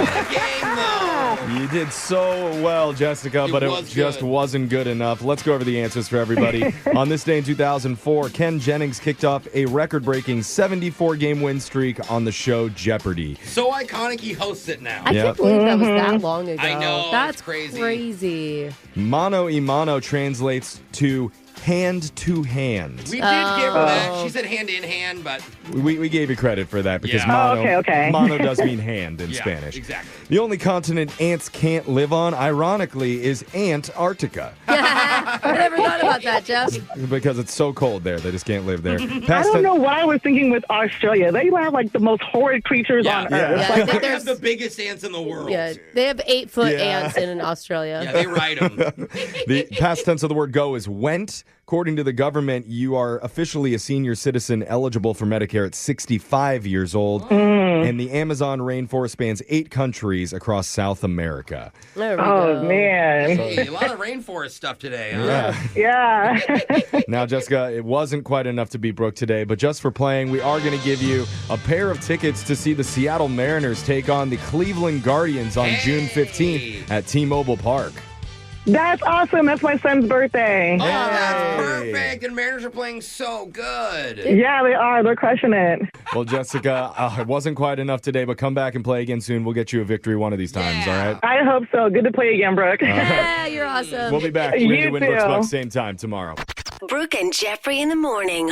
[SPEAKER 5] Good game, though.
[SPEAKER 3] You did so well, Jessica, but it just wasn't good enough. Let's go over the answers for everybody. On this day in 2004, Ken Jennings kicked off a record-breaking 74-game win streak on the show Jeopardy!
[SPEAKER 5] So iconic, he hosts it now.
[SPEAKER 1] I can't believe that was that long ago.
[SPEAKER 5] I know,
[SPEAKER 1] That's
[SPEAKER 5] it's crazy.
[SPEAKER 1] crazy.
[SPEAKER 3] Mano y mano translates to hand to hand.
[SPEAKER 5] We did give her that. She said hand in hand, but...
[SPEAKER 3] We gave you credit for that because
[SPEAKER 5] Yeah.
[SPEAKER 3] mano,
[SPEAKER 13] okay.
[SPEAKER 3] mano does mean hand in
[SPEAKER 5] Yeah,
[SPEAKER 3] Spanish.
[SPEAKER 5] exactly.
[SPEAKER 3] The only continent ants can't live on, ironically, is Antarctica.
[SPEAKER 1] I never thought about that, Jeff.
[SPEAKER 3] Because it's so cold there, they just can't live there.
[SPEAKER 11] I don't know what I was thinking with Australia. They have like the most horrid creatures on Earth.
[SPEAKER 1] Yeah, I think
[SPEAKER 5] They have the biggest ants in the world.
[SPEAKER 1] Yeah, they have 8-foot
[SPEAKER 3] Yeah.
[SPEAKER 1] ants in Australia.
[SPEAKER 5] Yeah, they ride them.
[SPEAKER 3] The past tense of the word go is went. According to the government, you are officially a senior citizen eligible for Medicare at 65 years old. And the Amazon rainforest spans 8 countries across South America.
[SPEAKER 1] There we go.
[SPEAKER 11] Man.
[SPEAKER 5] Hey, a lot of rainforest stuff today, huh?
[SPEAKER 3] Yeah.
[SPEAKER 11] Yeah.
[SPEAKER 3] Now, Jessica, it wasn't quite enough to beat Brooke today, but just for playing, we are going to give you a pair of tickets to see the Seattle Mariners take on the Cleveland Guardians on June 15th at T-Mobile Park.
[SPEAKER 11] That's awesome. That's my son's birthday.
[SPEAKER 5] Oh, that's perfect. And Mariners are playing so good.
[SPEAKER 11] Yeah, they are. They're crushing it.
[SPEAKER 3] Well, Jessica, it wasn't quite enough today, but come back and play again soon. We'll get you a victory one of these times, all right?
[SPEAKER 11] I hope so. Good to play again, Brooke.
[SPEAKER 1] Yeah, you're awesome.
[SPEAKER 3] We'll be back. We're going to
[SPEAKER 11] You
[SPEAKER 3] do Winbrook's
[SPEAKER 11] too.
[SPEAKER 3] Bucks same time tomorrow.
[SPEAKER 6] Brooke and Jeffrey in the morning.